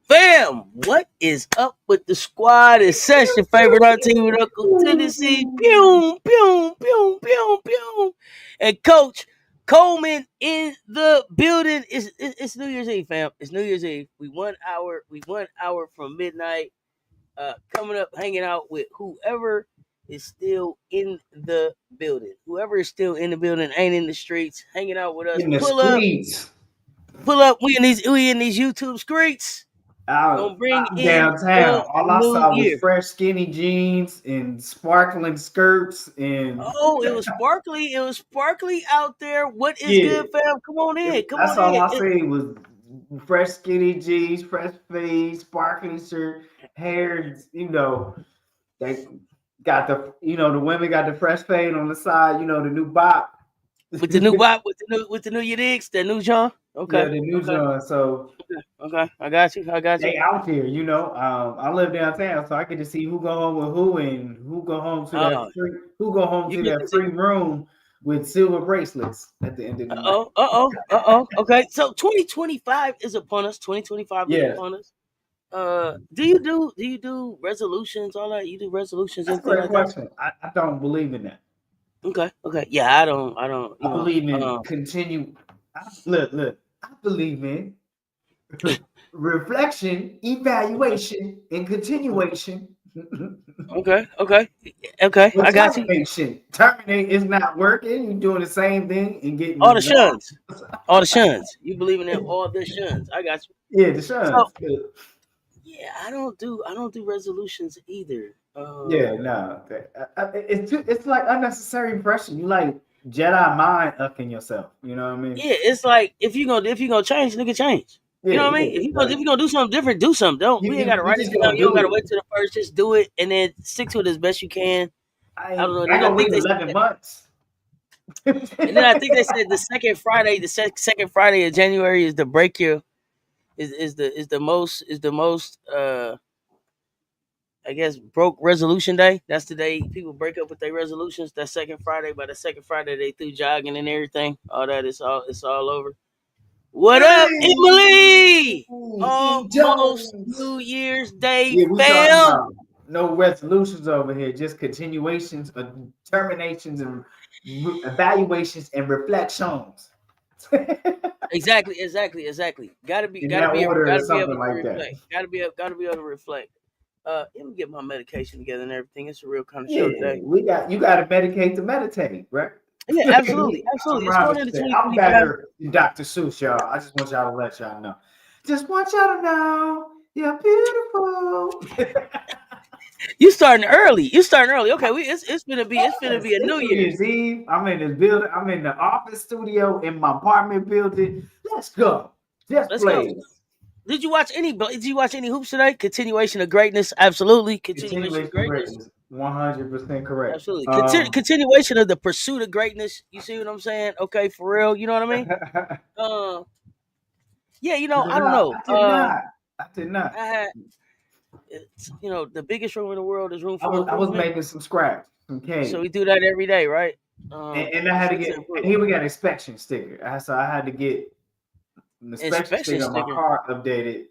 Fam, what is up with the squad? It's Session favorite auntie with Uncle Tennessee. Pew, pew, pew, pew, pew. And Coach Coleman in the building. It's New Year's Eve, fam. It's New Year's Eve. We 1 hour from midnight. Coming up, hanging out with whoever is still in the building. Whoever is still in the building, ain't in the streets, hanging out with us. In the Pull up, streets. pull up. We in these YouTube streets. Gonna Out, bring out in downtown. the All I new saw was year. fresh skinny jeans and sparkling skirts and Oh, it was sparkly. It was sparkly out there. What is yeah. good, fam? Come on in. Come That's on all in. I see was fresh skinny jeans, fresh fades, sparkling shirt, hair. They got the women got the fresh fade on the side. The new bop. With the new bop, with the new Yiddigs, that new John. Yeah, Okay. the new Okay. John. So Okay. I got you. they out there. I live downtown, so I get to see who go home with who and who go home to You get to that see. free room with silver bracelets at the end of the night. Okay. So 2025 is upon us. 2025 is Yeah, upon us. Do you do resolutions, all that? You do resolutions, that's a anything great like that? question. I don't believe in that. Okay. Yeah, I don't, I believe in continue. Look. I believe in reflection, evaluation, and continuation. Okay. With I got you. termination. Terminate is not working. You're doing the same thing and getting All the results. shuns. All the shuns. You believe in it, all the shuns. I got you. Yeah, the So shuns. yeah, I don't do resolutions either. Yeah, no. It's like unnecessary pressure. You like Jedi mind upping yourself. You know what I mean? Yeah, it's like if you gonna change, nigga, change. You Yeah, know what I yeah. mean? If Like you gonna do something different, do something. Don't you, we ain't you, gotta you write it just down. gonna You don't do gotta it. wait till the first. Just do it and then stick to it as best you can. I don't know. And I then ain't I gonna think wait they 11 said, months. said the second Friday of January is the break your is the most I guess broke resolution day. That's the day people break up with their resolutions. That second Friday. By the second Friday, they through jogging and everything. All that it's all over. What up, Emily? E. Almost Jones. New Year's Day, Yeah, we talking fam. about no resolutions over here, just continuations, terminations, and evaluations and reflections. Exactly. Gotta be, In gotta that be, order or gotta be able something to like that. reflect. Gotta be able to reflect. Let me get my medication together and everything. It's a real kind of Yeah, show today. you got to medicate to meditate, right? Yeah, absolutely. I'm It's going Robert into said, I'm 2025. better than Dr. Seuss, y'all. I just want y'all to let y'all know. Just want y'all to know you're beautiful. You starting early. Okay, it's gonna be a It's New New Year's. Year's Eve. I'm in this building. I'm in the office studio in my apartment building. Let's go. Just Let's go. play. Did you watch any hoops today? Continuation of greatness. Absolutely. Continuation of Continuation of greatness. greatness. 100% correct. Absolutely. Continuation of the pursuit of greatness. You see what I'm saying? Okay, for real. You know what I mean? Uh, yeah. I don't No, know. I did not. I did not. I had, the biggest room in the world is room I for was improvement. making some scratch, some So cake. we do that every day, right? And I had to Fix get, and and improve. here we got an inspection sticker. So I had to get an inspection Inspection sticker on my sticker. car updated.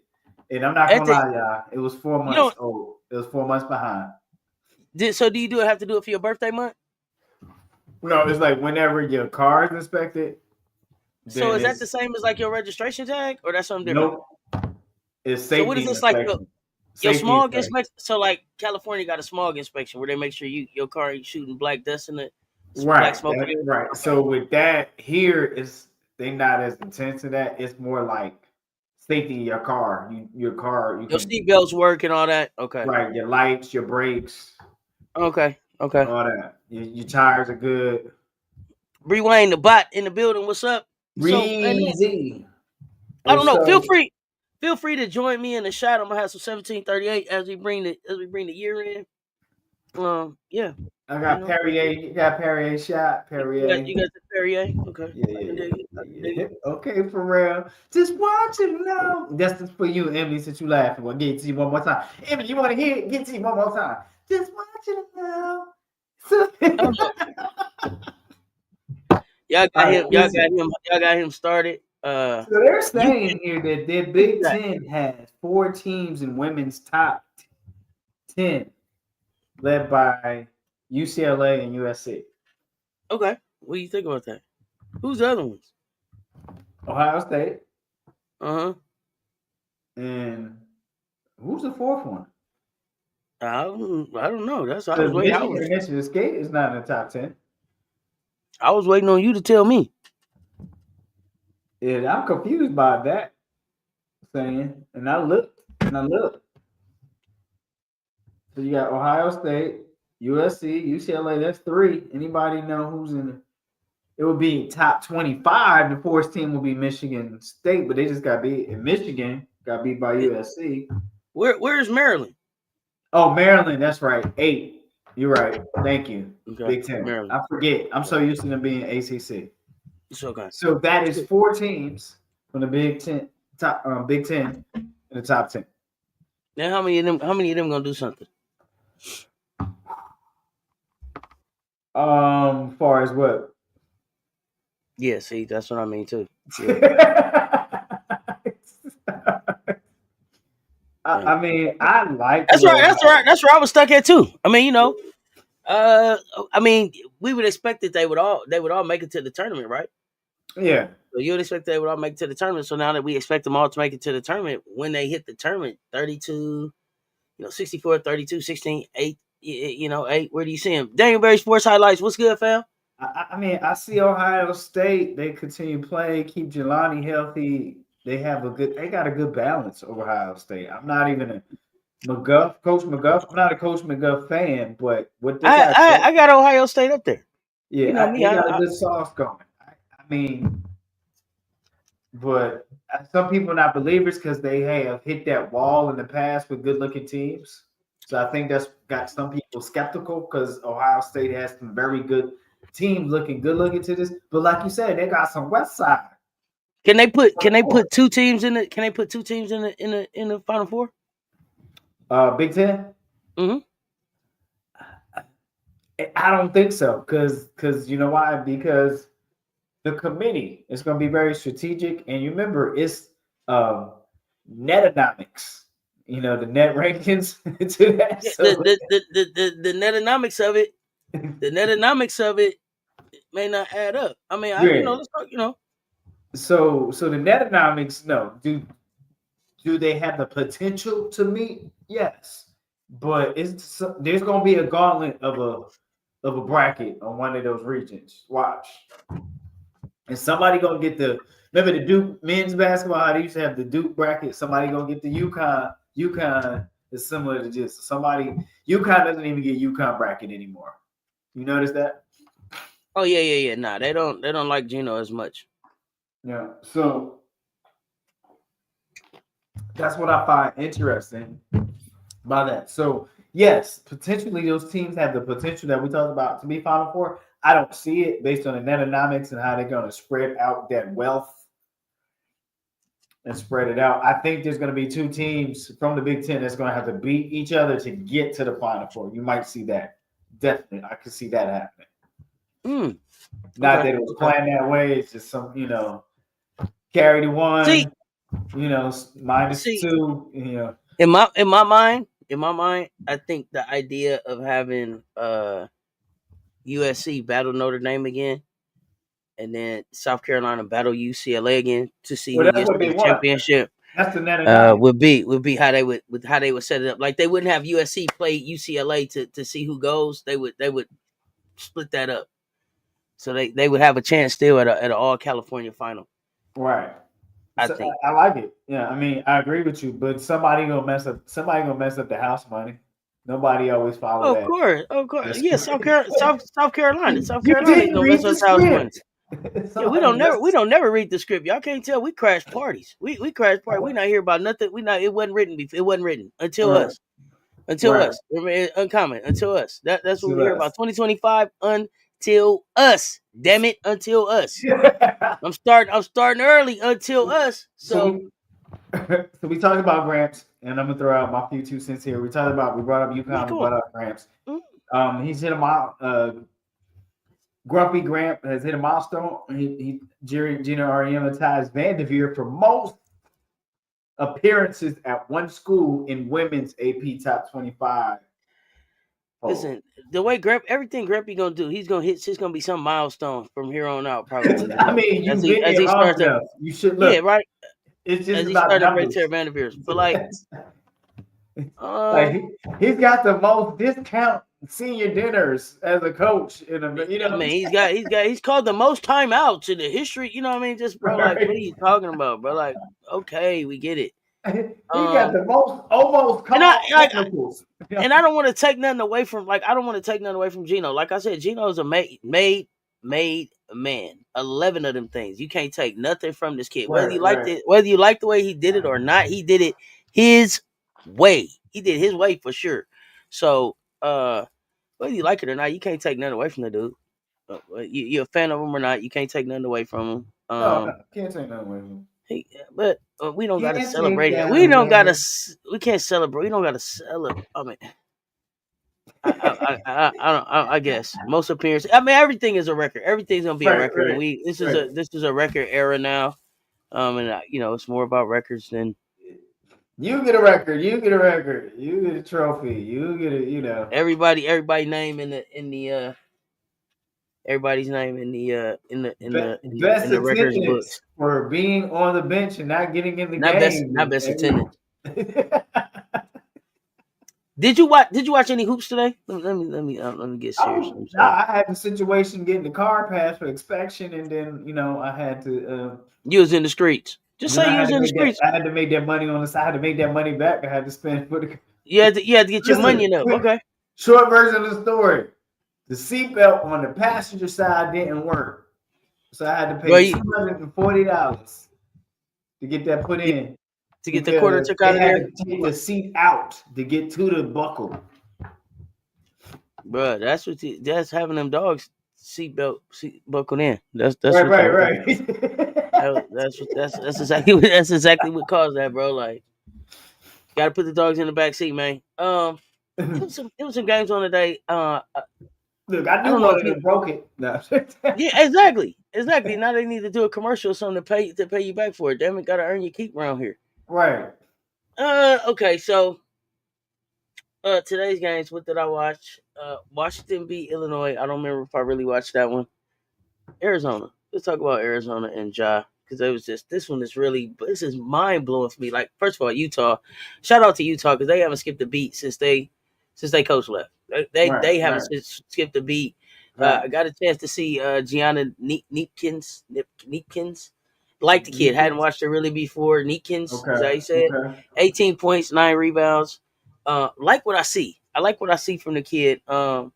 And I'm not At gonna the lie, y'all, it was 4 you months don't old. It was 4 months behind. so do you have to do it for your birthday month? No, it's like whenever your car is inspected, So then is that the it's same as like your registration tag, or that's something different? nope. It's So what is safety this like? inspection. Your Safety smog inspection. inspection. So like California got a smog inspection where they make sure your car ain't shooting black dust in it, black Right. smoke in it. Right. Okay. So with that here is they not as intense to that. It's more like safety in your car. Your car you Your can seatbelts work and all that. Okay. right, your lights, your brakes, Okay. Okay. all that. Your tires are good. Rewind the bot in the building. What's up? So and then, Reezy. I And don't know. Feel so free. Feel free to join me in the shot. I'm gonna have some 1738 as we bring the year in. Yeah. I You got know. Perrier. You got Perrier shot. Perrier. You got the Perrier. Okay. Yeah, I can yeah, dig it. I can dig yeah. it. Okay, for real. Just watch it now. That's just for you, Emily, since you laughing. We'll get it to you one more time. Emily, you want to hear it? Get it to you one more time. Just watch it now. I don't know. Y'all All got right, him. listen. Y'all got him started. So they're You saying here that the who's Big that? Ten has 4 teams in women's top 10, led by UCLA and USC. Okay. What do you think about that? Who's the other ones? Ohio State. Uh huh. And who's the 4th one? I don't know. That's I was Because waiting. Michigan State is not in the top 10. I was waiting on you to tell me. And I'm confused by that saying. And I looked. So you got Ohio State, USC, UCLA. That's 3. Anybody know who's in it? It would be top 25. The 4th team will be Michigan State, but they just got beat in Michigan. Got beat by USC. Where's Maryland? Oh, Maryland. That's right. 8. You're right. Thank you. Okay. Big Ten. Maryland. I forget. I'm so used to them being ACC. It's okay. So that is 4 teams from the Big Ten, Big Ten in the top 10. Now how many of them gonna do something? Far as what? Yeah, see, that's what I mean too. I mean, I like. That's right. That's where I was stuck at too. I mean, you know, I mean, we would expect that they would all make it to the tournament, right? Yeah. So you would expect they would all make it to the tournament. So now that we expect them all to make it to the tournament, when they hit the tournament, 32, 64, 32, 16, 8, 8. Where do you see him? Daniel Berry Sports Highlights. What's good, fam? I mean, I see Ohio State. They continue playing, keep Jelani healthy. They got a good balance over Ohio State. I'm not even a Coach McGuff. I'm not a Coach McGuff fan, but what they got, I got Ohio State up there. yeah, You know me. they got a good sauce going. I mean, but some people are not believers because they have hit that wall in the past with good-looking teams. So I think that's got some people skeptical because Ohio State has some very good teams good looking to this. But like you said, they got some West Side. Can they put 2 teams in it? Can they put 2 teams in the Final Four? Big Ten? Mm-hmm. I don't think so. Because you know why? Because the committee is going to be very strategic. And you remember, it's netonomics. The net rankings to that. So. The netonomics of it. The netonomics of it may not add up. I mean, let's talk, So the netonomics, no. Do they have the potential to meet? Yes, but there's going to be a gauntlet of a bracket on one of those regions. Watch, and somebody going to get remember the Duke men's basketball. How they used to have the Duke bracket. Somebody going to get the UConn. UConn is similar to this. UConn doesn't even get UConn bracket anymore. You notice that? Oh yeah. Nah, they don't like Geno as much. Yeah, so that's what I find interesting by that. So yes, potentially those teams have the potential that we talked about to be Final Four. I don't see it based on the netonomics and how they're going to spread out that wealth and spread it out. I think there's going to be 2 teams from the Big Ten that's going to have to beat each other to get to the Final Four. You might see that. Definitely, I could see that happening. Not that it was planned that way. It's just some, carry the 1, minus 2. In my mind, I think the idea of having USC battle Notre Dame again, and then South Carolina battle UCLA again to see who gets the championship. That's the net. would be how they would set it up. Like they wouldn't have USC play UCLA to see who goes. They would split that up, so they would have a chance still at an all California final. Right. I So, think. I like it. Yeah, I mean, I agree with you, but somebody gonna mess up. Somebody gonna mess up the house money. Nobody always follow Of that. course, of course. That's Yeah, South Carolina. South You Carolina is didn't gonna read mess the us house money. script. Yeah, we don't never read the script. Y'all can't tell. We crash parties. We crash parties. We not hear about nothing. We not. It wasn't written before. It wasn't written until Right. us. Until Right. us. Remember, uncommon. Until us. That's what To we hear us. about. 2025 until us. Damn it, until us. so I'm starting early until us. So we talked about Gramps, and I'm gonna throw out my few 2 cents here. We brought up UConn, we brought up Gramps. He's hit a mile. Grumpy Gramp has hit a milestone. Gino Auriemma ties Vanderveer for most appearances at one school in women's AP Top 25. listen, the way everything Grampy gonna do, he's gonna hit. It's gonna be some milestone from here on out, probably. I mean, you've been here long enough. You should look. Yeah, right. It's just as he about started numbers. Ray Vanderveer, but like he's got the most discount senior dinners as a coach in a. I mean, he's called the most timeouts in the history. You know what I mean? Just bro, like, what are you talking about, bro? Like, okay, we get it. He got the most almost technicals. And I don't want to take nothing away from Gino. Like I said, Gino is a made man. 11 of them things. You can't take nothing from this kid. Whether you like the way he did it or not, he did it his way. He did his way for sure. So whether you like it or not, you can't take nothing away from the dude. You're a fan of him or not, you can't take nothing away from him. No, can't take nothing away from him. But we don't gotta celebrate it. We can't celebrate. We don't gotta celebrate. I mean, I guess most appearances. I mean, everything is a record. Everything's gonna be a record. And this is a record era now. And it's more about records than. You get a record. You get a record. You get a trophy. You get a. Everybody's name in the everybody's name in the records books for being on the bench and not getting in the game. Not best attendance. Did you watch any hoops today? Let me get serious. I had a situation getting the car passed for inspection, and then I had to. You was in the streets. Just say you was in the streets. I had to make that money on the side. I had to make that money back. I had to spend for the. You had to get your money up. Okay. Short version of the story. The seatbelt on the passenger side didn't work, so I had to pay $240 to get that put in. To get the quarter took out of there. To take the seat out to get to the buckle. Bro, that's having them dogs seat buckled in. That's right. That's exactly what caused that, bro. Like, gotta put the dogs in the back seat, man. It was some games on today. Look, I knew one of them broke it. No. Yeah, exactly. Now they need to do a commercial or something to pay you back for it. Damn it, gotta earn your keep around here. Right. Okay, so today's games, what did I watch? Washington beat Illinois. I don't remember if I really watched that one. Arizona. Let's talk about Arizona and Ja. Because it was this is mind blowing for me. Like, first of all, Utah. Shout out to Utah because they haven't skipped a beat since they coach left. They haven't skipped a beat. I got a chance to see Gianna Neepkins. Like the kid, hadn't watched her really before. Neepkins, is that how you say it? 18 points, 9 rebounds. Like what I see. I like what I see from the kid. I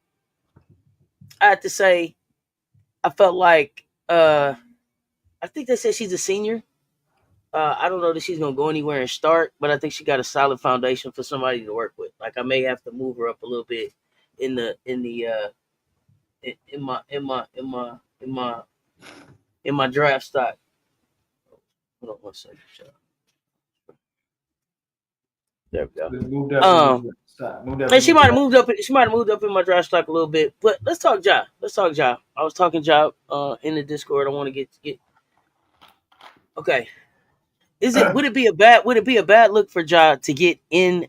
have to say, I felt like I think they said she's a senior. I don't know that she's gonna go anywhere and start, but I think she got a solid foundation for somebody to work with. Like, I may have to move her up a little bit in my draft stock. Hold on 1 second. There we go. And she might have moved up. She might have moved up in my draft stock a little bit. But let's talk Ja. I was talking Ja in the Discord. I want to get. Okay. Would it be a bad look for Ja to get in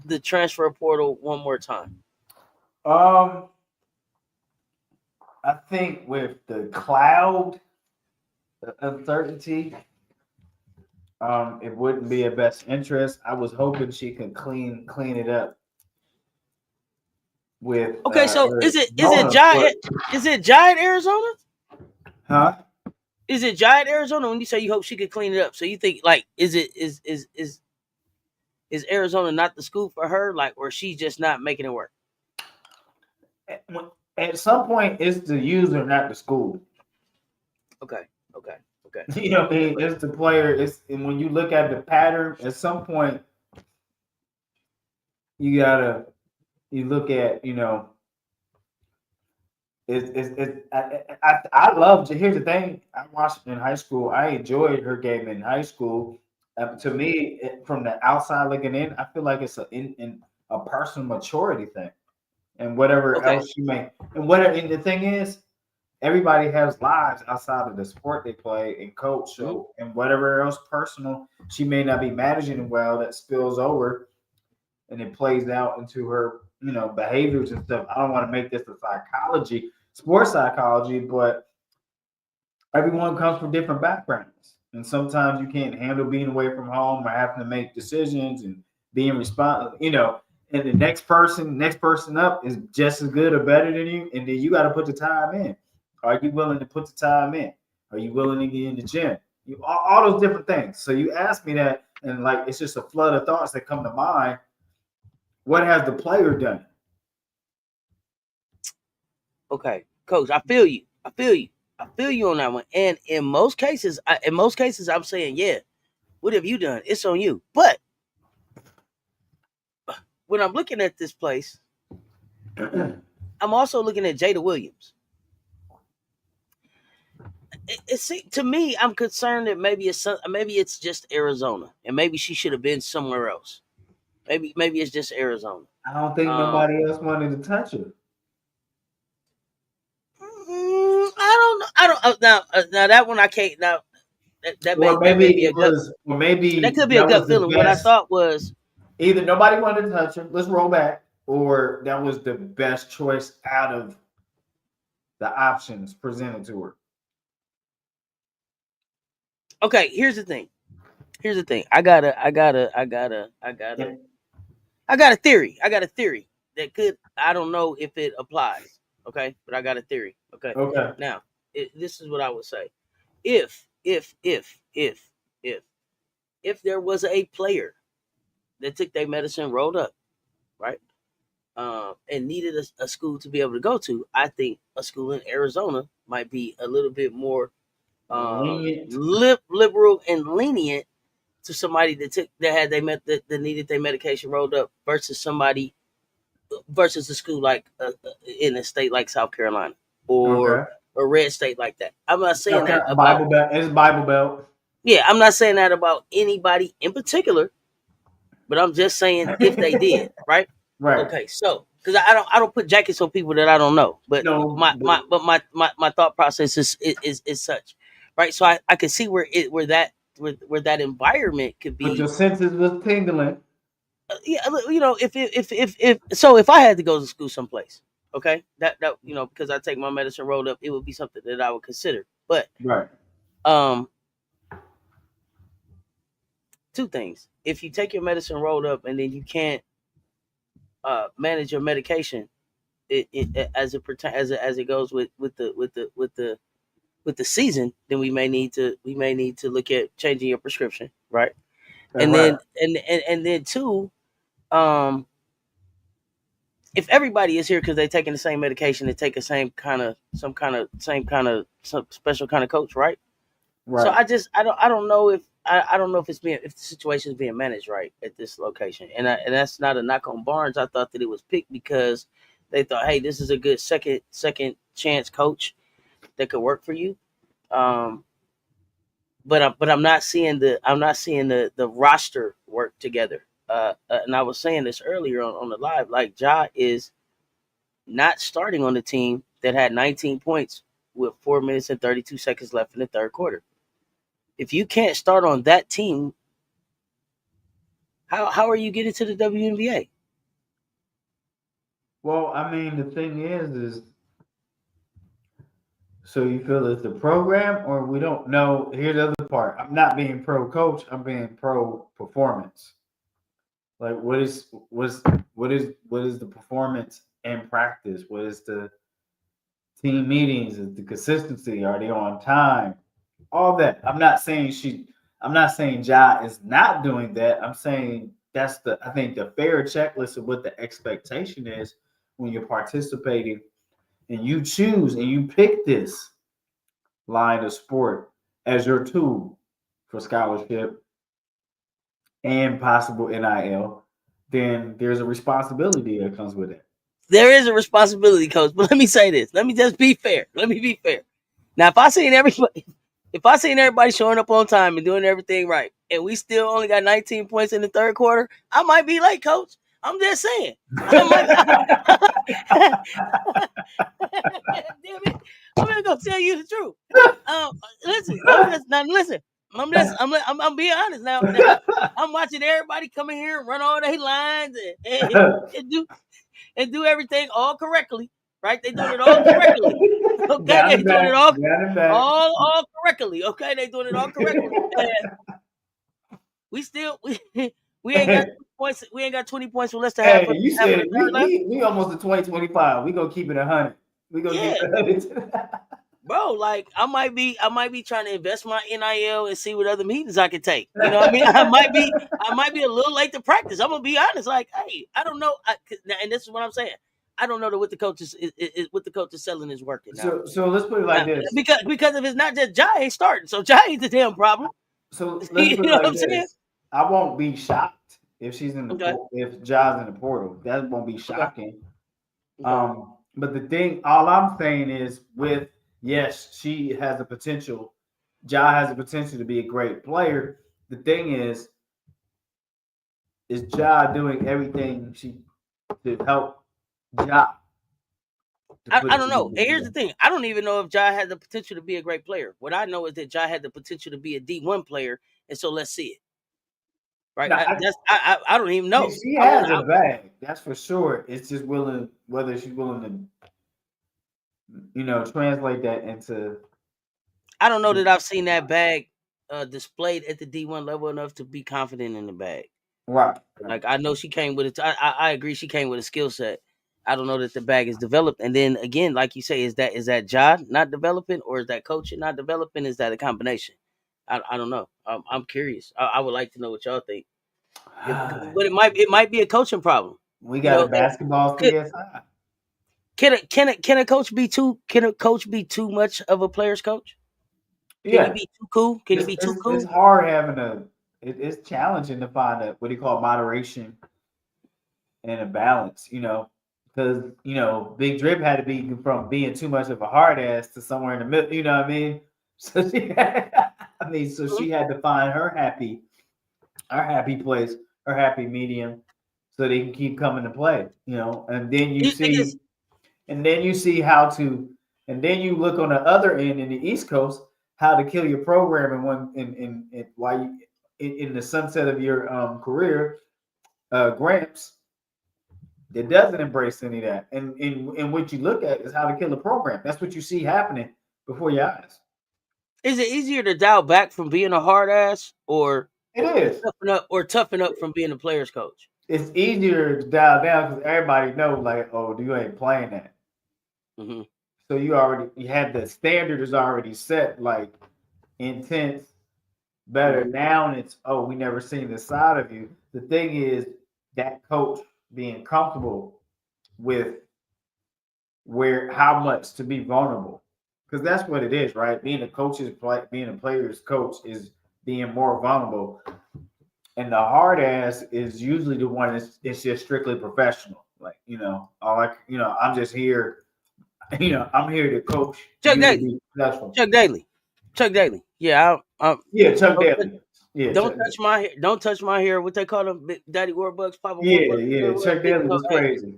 the transfer portal one more time? I think with the cloud, the uncertainty, It wouldn't be a best interest. I was hoping she could clean it up with Okay, so Arizona, but is it Giant Arizona? huh? Is it Giant Arizona? When you say you hope she could clean it up, so you think like is Arizona not the school for her, like, or she's just not making it work? At some point, it's the user, not the school. Okay, okay, okay. You know what I Okay, mean? It's the player. And when you look at the pattern, at some point, you gotta you look at I love. Here's the thing. I watched in high school. I enjoyed her game in high school. To me, from the outside looking in, I feel like it's in a personal maturity thing, and whatever okay, else you may. And whatever. And the thing is, everybody has lives outside of the sport they play and coach. mhm, So, and whatever else personal she may not be managing it well, that spills over and it plays out into her, behaviors and stuff. I don't want to make this a sports psychology, but everyone comes from different backgrounds. And sometimes you can't handle being away from home or having to make decisions and being responsible, and the next person up is just as good or better than you. And then you got to put the time in. Are you willing to put the time in? Are you willing to get in the gym? All those different things. So you ask me that, and like it's just a flood of thoughts that come to mind. What has the player done? okay, Coach. I feel you. I feel you. I feel you on that one. And in most cases, I'm saying, yeah. What have you done? It's on you. But when I'm looking at this place, I'm also looking at Jada Williams. To me, I'm concerned that maybe it's just Arizona, and maybe she should have been somewhere else. Maybe it's just Arizona. I don't think Um, nobody else wanted to touch her. I don't know. I don't now that one I can't now. Or That maybe may be a it gut. was, or maybe That could be a that gut was the feeling. What I best. thought was Either nobody wanted to touch her. Let's roll back, or that was the best choice out of the options presented to her. okay. Here's the thing. And I got a theory. I got a theory that could. I don't know if it applies. Okay, but I got a theory. Okay, okay, now this is what I would say. If if there was a player that took their medicine, rolled up, right, and needed a school to be able to go to, I think a school in Arizona might be a little bit more lenient. liberal and lenient to somebody that had that needed their medication rolled up versus a school like in a state like South Carolina or Okay, a red state like that. I'm not saying okay. that about Bible Belt. It's Bible Belt. I'm not saying that about anybody in particular, but I'm just saying if they did, right? Right. Okay, so because I don't put jackets on people that I don't know, but No, my thought process is such, right? So I can see where that environment could but your be. senses was tingling. Yeah, if so, if I had to go to school someplace, okay, that because I take my medicine rolled up, it would be something that I would consider. But Right. um, two things: if you take your medicine rolled up and then you can't manage your medication, as it pertains as it goes with the season, then we may need to look at changing your prescription, right? That's And right. then and then two, um, if everybody is here because they're taking the same medication, they take the same kind of some special kind of coach, right? So Right. I don't know if I don't know if if the situation is being managed right at this location, and that's not a knock on Barnes. I thought that it was picked because they thought, hey, this is a good second chance coach that could work for you. Um, but I'm not seeing the roster work together. And I was saying this earlier on the live, like Ja is not starting on the team that had 19 points with 4 minutes and 32 seconds left in the third quarter. If you can't start on that team, how are you getting to the WNBA? Well, I mean, the thing is So you feel it's the program, or we don't know? Here's the other part. I'm not being pro coach. I'm being pro performance. Like, what is the performance in practice? What is the team meetings? Is the consistency? Are they on time? All that. I'm not saying Ja is not doing that. I'm saying that's the. I think the fair checklist of what the expectation is when you're participating and you choose and you pick this line of sport as your tool for scholarship and possible NIL, then there's a responsibility that comes with it. There is a responsibility, coach. But let me say this. Let me just be fair. Let me be fair. Now, if I seen everybody showing up on time and doing everything right, and we still only got 19 points in the third quarter, I might be late, coach. I'm just saying. Damn it. I'm just gonna tell you the truth. Listen. I'm being honest now. I'm watching everybody come in here and run all their lines and do everything all correctly. Right? They doing it all correctly. Okay, they doing it all correctly. Okay, they doing it all correctly. And we still we ain't got points. We ain't got 20 points for less than half. Hey, you said we almost to 2025. We gonna keep it 100. We gonna keep it 100. Bro, like I might be trying to invest my NIL and see what other meetings I can take. You know what I mean? I might be a little late to practice. I'm gonna be honest. Like, hey, I don't know. And this is what I'm saying. I don't know that what the coach is what the coach is selling is working. So let's put it like this. Because if it's not just Ja ain't starting, so Ja ain't the damn problem. So let's put it like this. I won't be shocked if she's in the if Ja's in the portal. That won't be shocking. Okay. But the thing, all I'm saying is, with yes, she has the potential. Ja has the potential to be a great player. The thing is Ja doing everything she to help Ja? I don't know. And here's the thing: I don't even know if Ja had the potential to be a great player. What I know is that Ja had the potential to be a D1 player, and so let's see it. Right? No, I don't even know. She has a bag, that's for sure. It's just whether she's willing to, translate that into. I don't know that I've seen that bag displayed at the D1 level enough to be confident in the bag. Right. Like I know she came with it. I agree. She came with a skill set. I don't know that the bag is developed. And then again, like you say, is that Ja not developing, or is that coaching not developing? Is that a combination? I don't know. I'm curious. I would like to know what y'all think. But it might be a coaching problem. We got a basketball CSI. Can a coach be too much of a player's coach? Can he be too cool? Can he be too cool? It's hard having it's challenging to find what do you call moderation and a balance, because Big Drip had to be from being too much of a hard ass to somewhere in the middle, you know what I mean? So she had to find her happy place, her happy medium, so they can keep coming to play, and then you see how to, and then you look on the other end in the East Coast, how to kill your program in why you in the sunset of your career, Gramps, that doesn't embrace any of that. And what you look at is how to kill a program. That's what you see happening before your eyes. Is it easier to dial back from being a hard ass, or it is toughen up from being a player's coach? It's easier to dial down because everybody knows, like, oh, you ain't playing that. Mm-hmm. So you had the standard is already set, like intense, better. Mm-hmm. Now it's, oh, we never seen this side of you. The thing is that coach being comfortable with how much to be vulnerable, because that's what it is, right? Being a player's coach is being more vulnerable, and the hard ass is usually the one that's just strictly professional. Like, I'm just here. I'm here to coach. Chuck Daly. Chuck Daly. Yeah, Chuck Daly. Yeah, don't touch my hair. Don't touch my hair. What they call them, Daddy Warbucks, Papa. Yeah. Chuck Daly was crazy.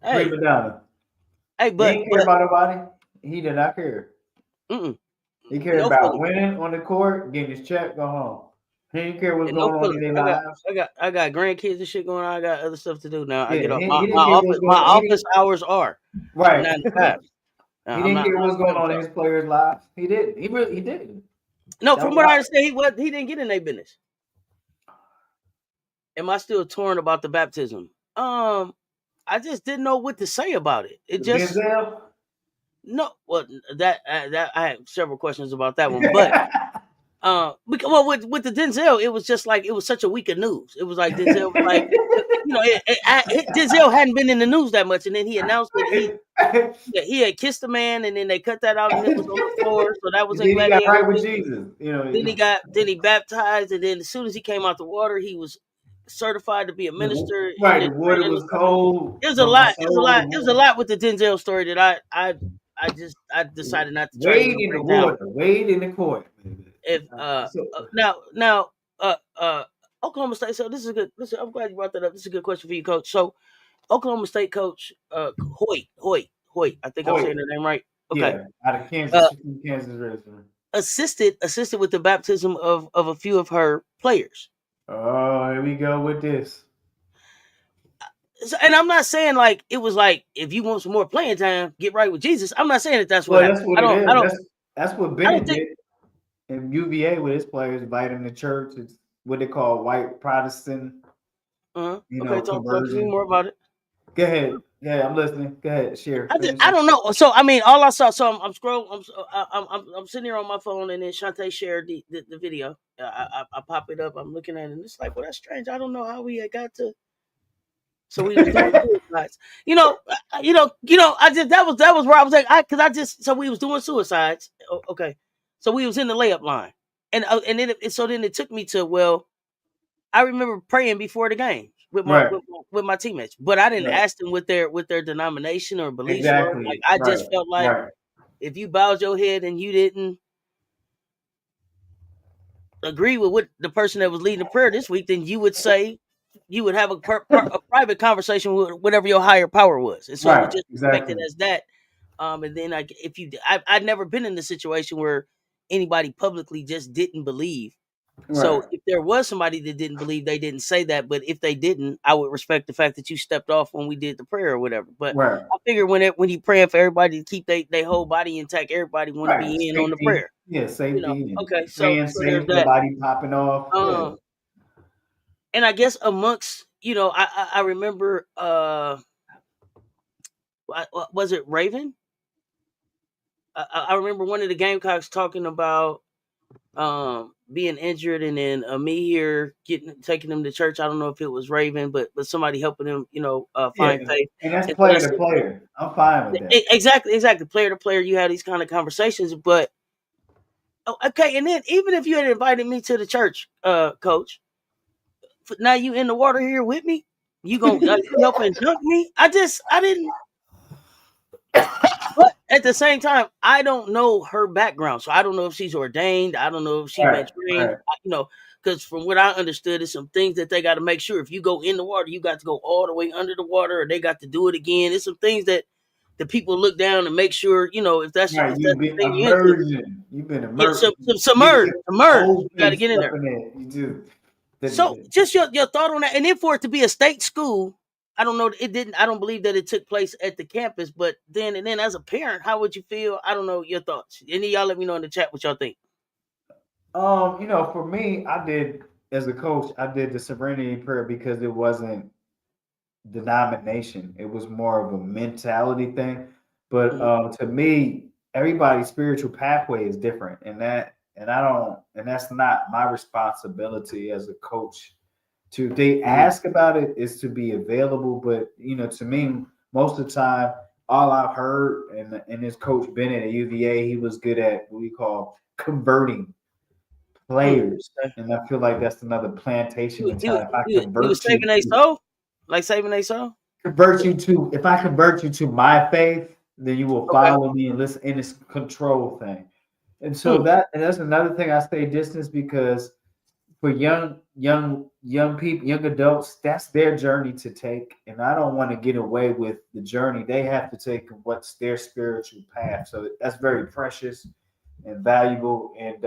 Hey, but he didn't care about nobody. He did not care. He cared about winning on the court, getting his check, go home. He didn't care what's going on in their lives. I got grandkids and shit going on. I got other stuff to do now. I get off. My office hours are right. 9 to 5. He didn't care what's going on in his players' lives. He didn't. He didn't. No, from what I understand, he didn't get in their business. Am I still torn about the baptism? I just didn't know what to say about it. It just Denzel? No. Well, that I have several questions about that one, but well, with the Denzel, it was just like it was such a week of news. It was like Denzel, like Denzel hadn't been in the news that much, and then he announced that he had kissed a man, and then they cut that out, and it was on the floor. So that was then he got right with Jesus. Then he baptized, and then as soon as he came out the water, he was certified to be a minister. Right, the water was cold. It was a lot. It was a lot with the Denzel story that I decided not to try wade in the water. Wade in the court. If now Oklahoma State. So this is good. Listen, I'm glad you brought that up. This is a good question for you, Coach. So Oklahoma State coach Hoyt. I think I'm saying the name right. Okay, yeah, out of Kansas, assisted with the baptism of a few of her players. Oh, here we go with this. So, and I'm not saying like it was like if you want some more playing time, get right with Jesus. I'm not saying that's what happened. That's what Bennett did in UVA with his players, invite them to church. It's what they call white Protestant. Okay, talk to me more about it. Go ahead. Yeah, I'm listening. Go ahead, share. I don't know. So I mean, all I saw. So I'm scrolling. I'm sitting here on my phone, and then Shantae shared the video. I pop it up. I'm looking at it, and it's like, well, that's strange. I don't know how we had got to. So we was doing suicides. I just that was where I was like, so we was doing suicides. Okay, so we was in the layup line, and then it took me to, well, I remember praying before the game with my teammates, but I didn't ask them what their denomination or beliefs were. Like I just felt like if you bowed your head and you didn't agree with what the person that was leading the prayer this week, then you would say. You would have a private conversation with whatever your higher power was, and so it just expected as that. And then I'd never been in the situation where anybody publicly just didn't believe. Right. So if there was somebody that didn't believe, they didn't say that. But if they didn't, I would respect the fact that you stepped off when we did the prayer or whatever. But I figure when you praying for everybody to keep their whole body intact, everybody want to be in on the prayer. Yeah, safety. Okay, so there's that. Body popping off. And I guess amongst, I remember, was it Raven? I remember one of the Gamecocks talking about being injured, and then me here taking him to church. I don't know if it was Raven, but somebody helping him, find faith. And that's player to player. I'm fine with that. Exactly. Player to player, you have these kind of conversations, but okay. And then even if you had invited me to the church, Coach. Now you in the water here with me? You gonna help and dunk me? I didn't. But at the same time, I don't know her background, so I don't know if she's ordained. I don't know if she's been trained. Because from what I understood, it's some things that they got to make sure. If you go in the water, you got to go all the way under the water, or they got to do it again. It's some things that the people look down and make sure, if that's right. You've been immersed. You've been immersed. Submerged. You got to get in there. You do. So just your thought on that, and then for it to be a state school, I don't know. It didn't. I don't believe that it took place at the campus. But then as a parent, how would you feel? I don't know your thoughts. Any of y'all let me know in the chat what y'all think. For me, I did as a coach. I did the serenity prayer because it wasn't denomination. It was more of a mentality thing. But to me, everybody's spiritual pathway is different, and that's not my responsibility as a coach. If they ask about it, is to be available. But to me, most of the time, all I've heard, and his coach Bennett at UVA, he was good at what we call converting players, and I feel like that's another plantation mentality. He was saving their soul, like saving their soul. If I convert you to my faith, then you will follow me and listen. And it's a control thing. And so that's another thing I stay distance, because for young people, young adults, that's their journey to take. And I don't want to get away with the journey they have to take and what's their spiritual path. So that's very precious and valuable. And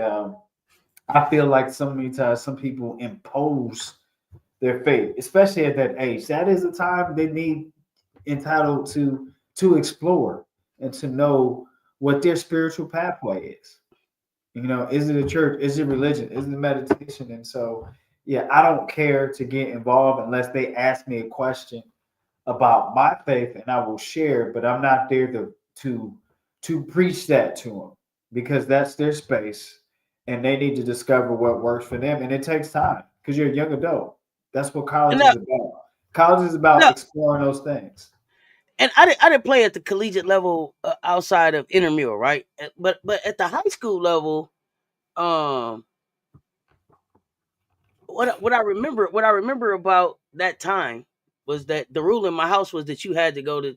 I feel like so many times some people impose their faith, especially at that age. That is a time they need entitled to explore and to know what their spiritual pathway is. Is it a church? Is it religion? Is it meditation? And so, yeah, I don't care to get involved unless they ask me a question about my faith, and I will share. But I'm not there to preach that to them because that's their space, and they need to discover what works for them. And it takes time because you're a young adult. That's what college is about. College is about exploring those things. And I didn't play at the collegiate level outside of intramural, right? But at the high school level, what I remember about that time was that the rule in my house was that you had to go to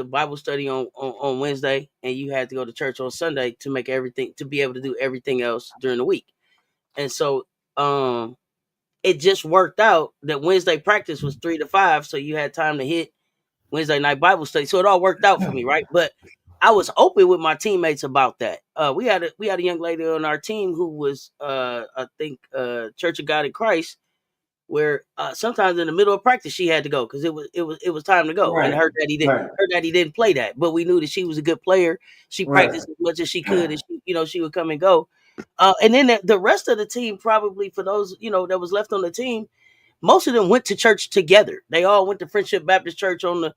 Bible study on Wednesday, and you had to go to church on Sunday to make everything, to be able to do everything else during the week. And so it just worked out that Wednesday practice was 3 to 5, so you had time to hit Wednesday night Bible study. So it all worked out for me, right? But I was open with my teammates about that. We had a young lady on our team who was I think Church of God in Christ, where sometimes in the middle of practice she had to go because it was time to go. Right. And her daddy didn't play that, but we knew that she was a good player. She practiced as much as she could, and she would come and go. And then the rest of the team, probably for those that was left on the team, most of them went to church together. They all went to Friendship Baptist Church in the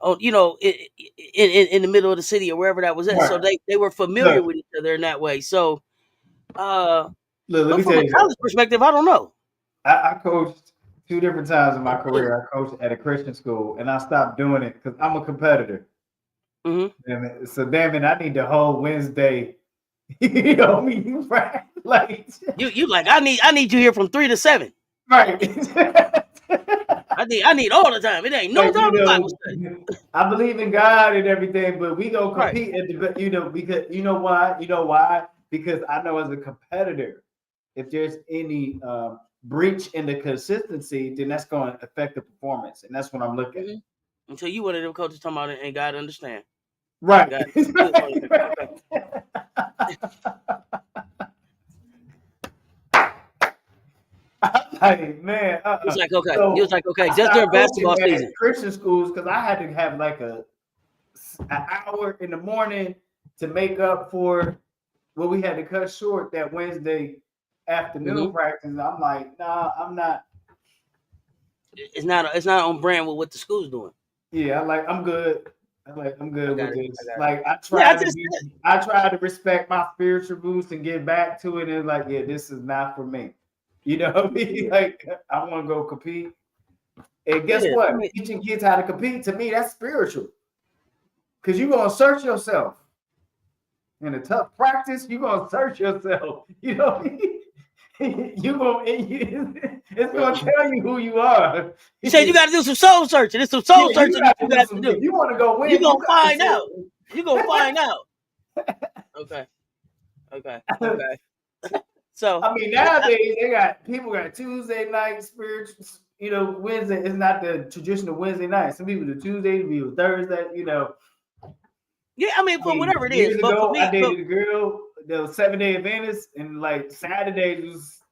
middle of the city or wherever that was at. Right. So they were familiar with each other in that way. So, let me from a college perspective, I don't know. I coached 2 different times in my career. I coached at a Christian school, and I stopped doing it because I'm a competitor. Mm-hmm. So damn it, I need the whole Wednesday. Right? Like you like I need you here from 3 to 7. Right. I need all the time. It ain't no time for Bible study. I believe in God and everything, but we gonna compete at the because why? You know why? Because I know as a competitor, if there's any breach in the consistency, then that's going to affect the performance, and that's what I'm looking at. Until you one of them coaches talking about it, and God understand. Right. Hey, man, he was like, okay. So he was like, okay, just during basketball season. Christian schools, because I had to have like an hour in the morning to make up for what we had to cut short that Wednesday afternoon practice. I'm like, nah, I'm not. It's not on brand with what the school's doing. Yeah, I'm good. I'm good with this. Like I try to respect my spiritual roots and get back to it. And like, yeah, this is not for me. You know what I mean? Like I want to go compete. And guess what? Teaching kids how to compete, to me, that's spiritual. Because you're gonna search yourself. In a tough practice, you're gonna search yourself. You know what I mean? It's gonna tell you who you are. You said you gotta do some soul searching. It's some soul searching that you got to do. You want to go win. You're gonna find out. You're gonna find out. Okay. So I mean, nowadays people got Tuesday night spiritual. Wednesday is not the traditional Wednesday night. Some people do Tuesday, some people Thursday. Yeah, I mean, whatever it is. But for me, I dated a girl that was 7-day Adventist, and like Saturdays was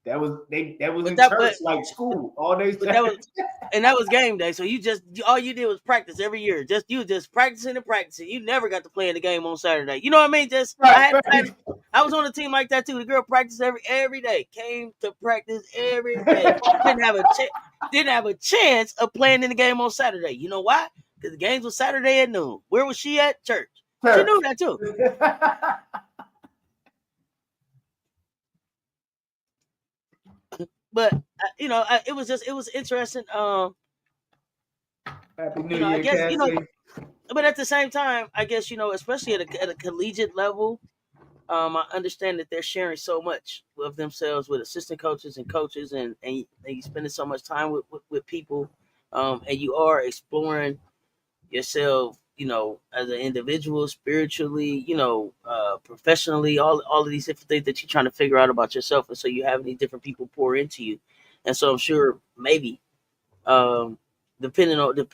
that was in church like school all day. That was game day. So all you did was practice every year. You were just practicing and practicing. You never got to play in the game on Saturday. You know what I mean? I was on a team like that too. The girl practiced every day. Came to practice every day. Didn't have a chance of playing in the game on Saturday. You know why? Because the games were Saturday at noon. Where was she at? Church. She knew that too. But it was interesting. Happy New Year, I guess but at the same time, I guess especially at a collegiate level, I understand that they're sharing so much of themselves with assistant coaches and coaches, and you spending so much time with people, and you are exploring yourself, as an individual, spiritually, professionally, all of these different things that you're trying to figure out about yourself. And so you have these different people pour into you. And so I'm sure maybe, depending on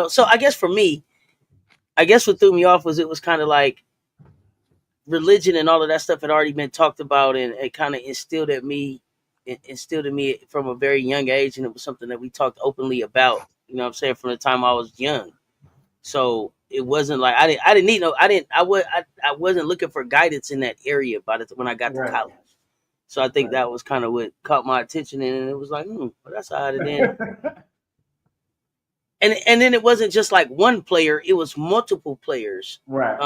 so I guess for me, what threw me off was it was kind of like religion and all of that stuff had already been talked about, and it kind of instilled in me from a very young age. And it was something that we talked openly about, from the time I was young. So it wasn't like I didn't need no I wasn't looking for guidance in that area when I got to Right. college. So I think Right. that was kind of what caught my attention, and it was like, well, that's how it is. And then it wasn't just like one player; it was multiple players. Right.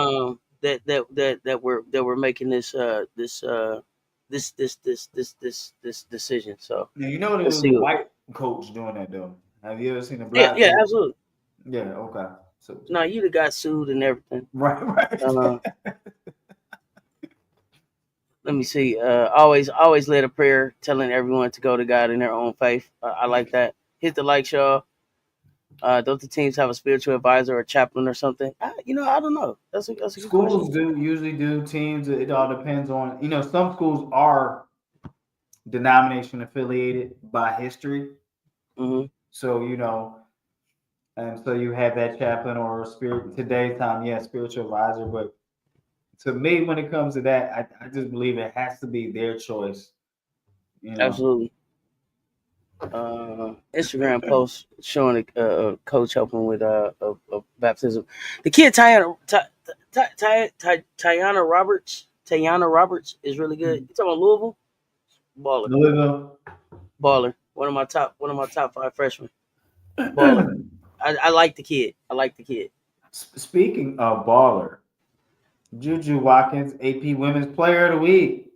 That were making this decision. So Now, you know there let's was a see. white coach doing that though. Have you ever seen a Yeah, black yeah, coach? absolutely. Yeah. Okay. So No, you'd have got sued and everything. right. Right. Let me see. Always led a prayer, telling everyone to go to God in their own faith. I like that. Hit the like, y'all. Don't the teams have a spiritual advisor or chaplain or something? I don't know. That's a good Schools question. usually do. Teams. It all depends on. Some schools are denomination affiliated by history. Mm-hmm. So and so you have that chaplain or spirit today's time, yeah, spiritual advisor. But to me, when it comes to that, I just believe it has to be their choice. Absolutely. Instagram post showing a coach helping with a baptism. The kid Tayana Roberts is really good. You talking about Louisville? Baller. Louisville. Baller. One of my top 5 freshmen. Baller. I like the kid. Speaking of baller, Juju Watkins, AP Women's Player of the Week.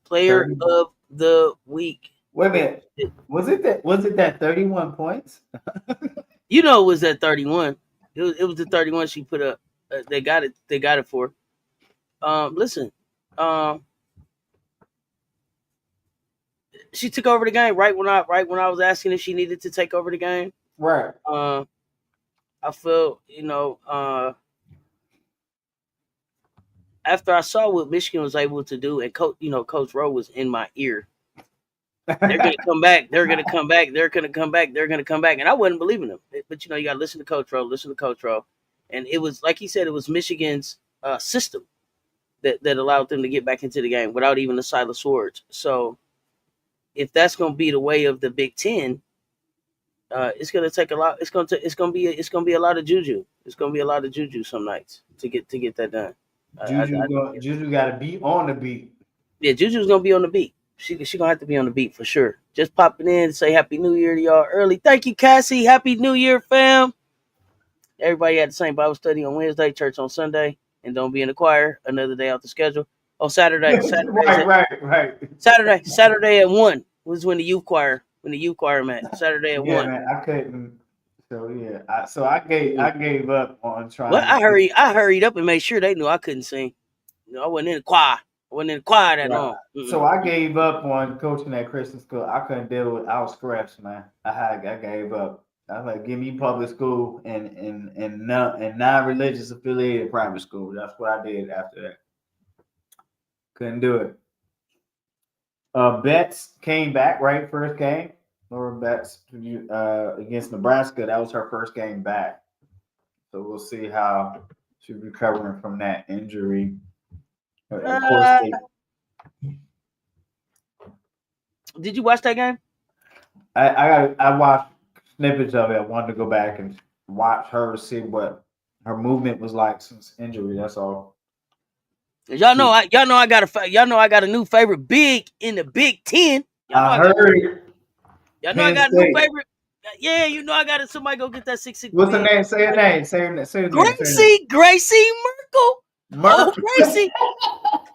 Player of the week. Wait a minute. Was it that 31 points? It was that 31. It was the 31 she put up. They got it for. Listen. She took over the game right when I was asking if she needed to take over the game. Right. I felt, after I saw what Michigan was able to do, and Coach Rowe was in my ear. They're gonna come back. They're gonna come back. They're gonna come back. They're gonna come back. And I wasn't believing them. But you gotta listen to Coach Rowe. And it was like he said, it was Michigan's system that allowed them to get back into the game without even the Silas Swords. So if that's gonna be the way of the Big Ten, it's gonna take a lot. It's gonna be a lot of juju. It's gonna be a lot of juju some nights to get that done. Juju got to be on the beat. Yeah, Juju's gonna be on the beat. She gonna have to be on the beat for sure. Just popping in to say Happy New Year to y'all early. Thank you, Cassie. Happy New Year, fam. Everybody had the same Bible study on Wednesday, church on Sunday, and don't be in the choir. Another day off the schedule. Oh, Saturday. Right. Saturday at 1 was when the youth choir met. Saturday at 1. Man, I couldn't. So yeah, I gave up on trying. Well, I hurried up and made sure they knew I couldn't sing. I wasn't in the choir. That long. So I gave up on coaching at Christian school. I couldn't deal with. I was scratched, man. I gave up. I was like, give me public school and non-religious affiliated private school. That's what I did after that. Couldn't do it. Betts came back, right? First game. Laura Betts against Nebraska. That was her first game back. So we'll see how she's recovering from that injury. Of course, did you watch that game? I watched snippets of it. I wanted to go back and watch her to see what her movement was like since injury. That's all. Y'all know I got a new favorite big in the Big Ten. I heard. Y'all know I got a new favorite. Yeah, I got it. Somebody go get that 6'6". What's her name? Say her name. Say her name. Gracie Merkel. Oh, Gracie.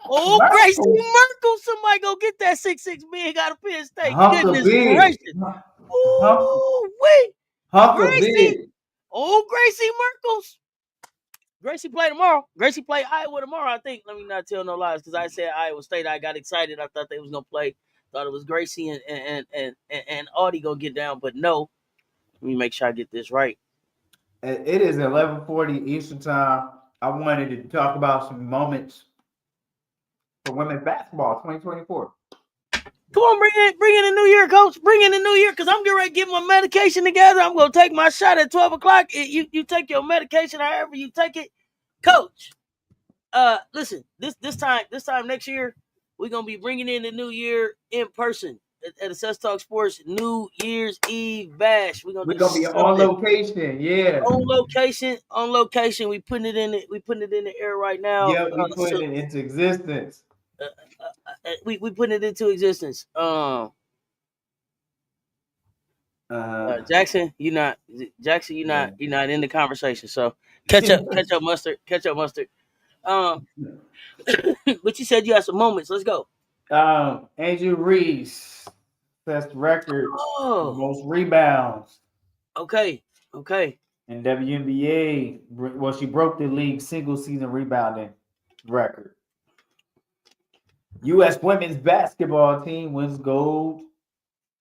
Oh, Gracie Merkel. Somebody go get that 6'6" big out of Penn State. Goodness gracious. Oh, wait. Gracie. Oh, Gracie Merkel's. Gracie play tomorrow. Gracie play Iowa tomorrow, I think. Let me not tell no lies, because I said Iowa State. I got excited. I thought they was gonna play. Thought it was Gracie and Audie gonna get down, but no. Let me make sure I get this right. It is 11:40 Eastern time. I wanted to talk about some moments for women's basketball 2024. Come on, bring in the new year, coach. Bring in the new year, because I'm getting ready to get my medication together. I'm gonna take my shot at 12 o'clock. You take your medication however you take it, coach. Listen, this time next year, we're gonna be bringing in the new year in person. at the Sus Talk Sports New Year's Eve bash. We're gonna We're do gonna be on something location. Yeah. on location. On location, we putting it in it. We putting it in the air right now. Yeah, we putting it into existence. We putting it into existence. Jackson, you not you're not in the conversation. So catch up, mustard. But you said you had some moments. Let's go. Angel Reese sets record for Oh, most rebounds okay. in WNBA. Well, she broke the league single season rebounding record. U.S. women's basketball team wins gold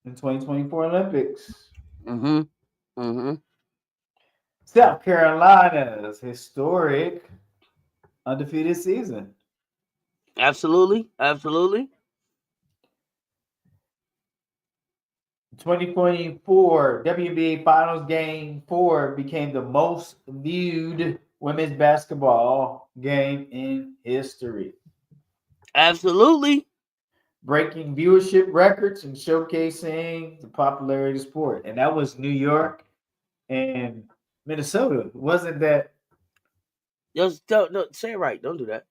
in 2024 Olympics. South Carolina's historic undefeated season. Absolutely. 2024 WNBA Finals Game 4 became the most viewed women's basketball game in history. Absolutely. Breaking viewership records and showcasing the popularity of the sport. And that was New York and Minnesota. Wasn't that? Just don't say it right. Don't do that.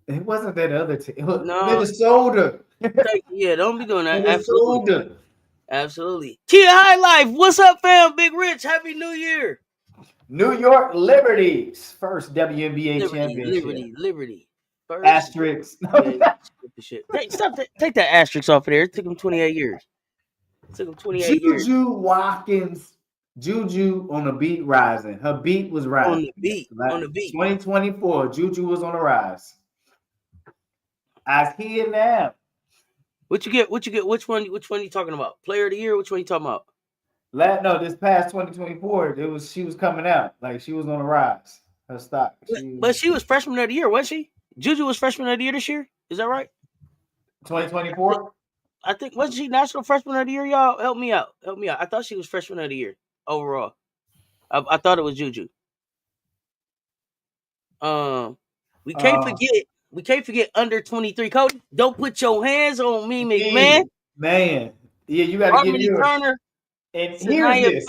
It wasn't that other team. It was No. Minnesota. Yeah, don't be doing that. Minnesota. Absolutely. Kia High Life. What's up, fam? Big Rich. Happy New Year. New York Liberty's first WNBA championship. Liberty. First. Asterisk. Take that asterisk off of there. It took him 28 years. Juju Watkins. Juju on the beat rising. Her beat was rising. On the beat. 2024. Juju was on the rise. I see it now. What you get? Which one you talking about? Player of the year? Which one you talking about? No, this past 2024, she was coming out. Like she was on the rise. Her stock. But she was freshman of the year, wasn't she? Juju was freshman of the year this year. Is that right? 2024? I think wasn't she national freshman of the year, y'all? Help me out. I thought she was freshman of the year overall. I thought it was Juju. We can't forget under 23. Cody, don't put your hands on me, McMahon. Man. Yeah, you gotta give yours. Turner. And here's this.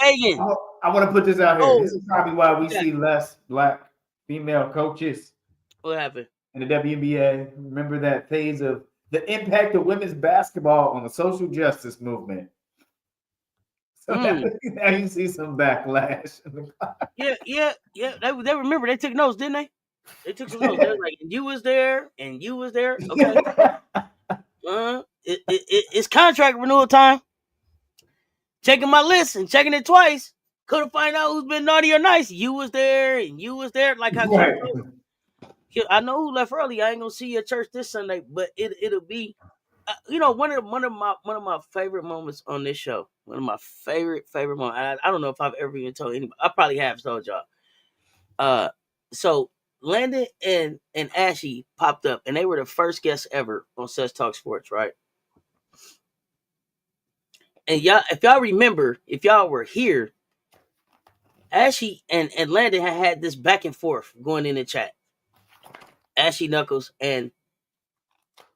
I want to put this out here. This is probably why we see less black female coaches. What happened? In the WNBA. Remember that phase of the impact of women's basketball on the social justice movement. So now you see some backlash. Yeah. They remember. They took notes, didn't they? They took some notes. They were like, you was there, and you was there. Okay. It's contract renewal time. Checking my list and checking it twice. Couldn't find out who's been naughty or nice. You was there, and you was there. Like how I know who left early. I ain't gonna see you at church this Sunday, but it'll be, one of my favorite moments on this show. One of my favorite moments. I don't know if I've ever even told anybody. I probably have told y'all. So Landon and Ashley popped up, and they were the first guests ever on Sus Talk Sports, right? And y'all, if y'all remember, if y'all were here, Ashley and Landon had this back and forth going in the chat. Ashley Knuckles and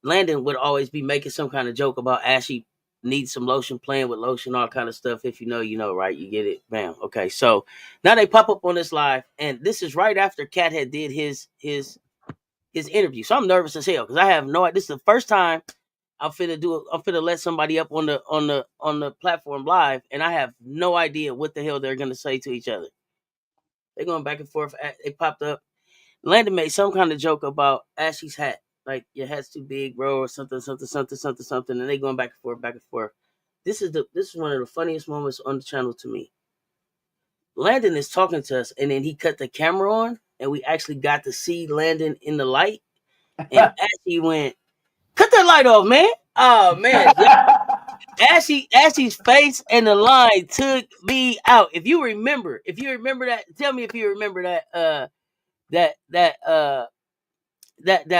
Landon would always be making some kind of joke about Ashley needs some lotion, playing with lotion, all kind of stuff. If you know, you know, right? You get it. Bam. Okay. So now they pop up on this live, and this is right after Cat had did his interview. So I'm nervous as hell because I have no idea. This is the first time I'm finna let somebody up on the platform live, and I have no idea what the hell they're gonna say to each other. They're going back and forth. They popped up. Landon made some kind of joke about Ashley's hat. Like, your hat's too big, bro, or something. And they going back and forth. This is one of the funniest moments on the channel to me. Landon is talking to us, and then he cut the camera on, and we actually got to see Landon in the light. And Ashley went, cut that light off, man. Oh, man. Ashley's face and the line took me out. If you remember that, tell me if you remember that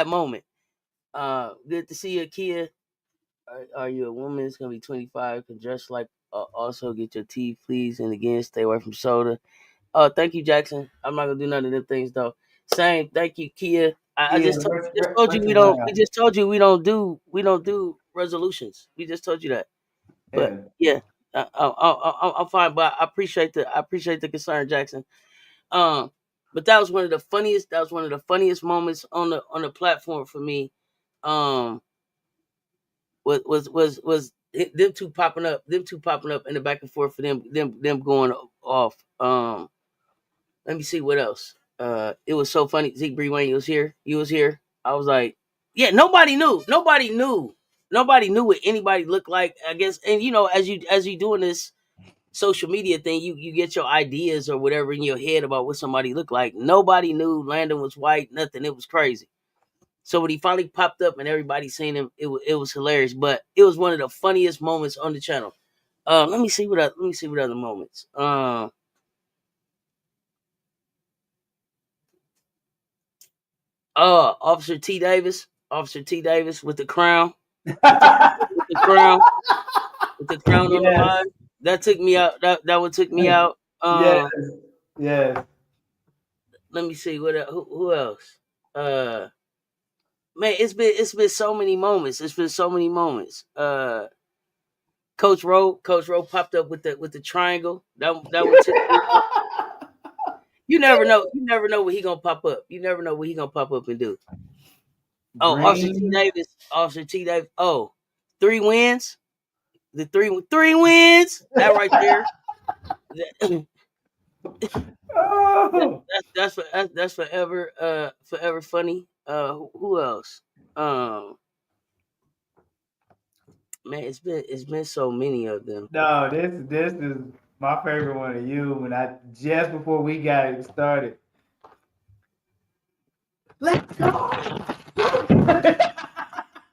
moment. Good to see you, Kia. Are you a woman? It's gonna be 25. Can dress like. Also get your teeth, please, and again, stay away from soda. Thank you, Jackson. I'm not gonna do none of them things though. Same. Thank you, Kia. I just told you we don't. We just told you we don't do resolutions. We just told you that. But yeah, I'm fine. But I appreciate the concern, Jackson. But that was one of the funniest. That was one of the funniest moments on the platform for me. Um, was them two popping up, in the back and forth for them going off. Let me see what else. It was so funny. Zeke Bree Wayne, was here. He was here. I was like, yeah, nobody knew. Nobody knew what anybody looked like. I guess, and as you doing this social media thing, you get your ideas or whatever in your head about what somebody looked like. Nobody knew Landon was white. Nothing. It was crazy. So when he finally popped up and everybody seen him, it was hilarious. But it was one of the funniest moments on the channel. Let me see what other moments. Officer T Davis with the crown, with the crown, on the line. That took me out. That one took me out. Yes. Let me see who else. Man, it's been so many moments. Coach Rowe popped up with the triangle. That one took me out. You never know what he gonna pop up. You never know what he gonna pop up and do. Oh, Officer T Davis. Oh, 3 wins. The three wins. That right there. That's forever funny. Who else? Man, it's been so many of them. No, this is my favorite one of you. When just before we got started. Let's go.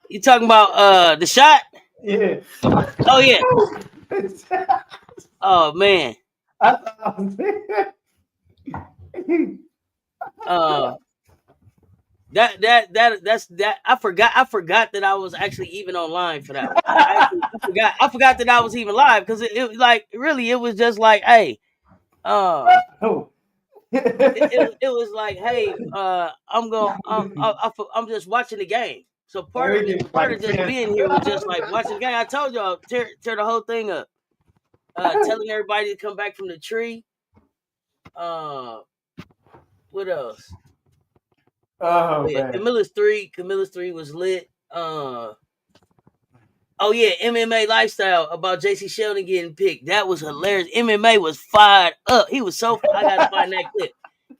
You talking about the shot? Yeah. Oh yeah. Oh man. I thought that's I forgot that I was actually even online for that one. I forgot that I was even live because it like really it was just like, hey, it was like, hey, I'm just watching the game. So part of just being here was just like watching the game. I told y'all tear the whole thing up. Telling everybody to come back from the tree. What else? Oh yeah, man. Camilla's 3 was lit. Oh yeah, MMA lifestyle about JC Sheldon getting picked. That was hilarious. MMA was fired up. He was so. I gotta find that clip.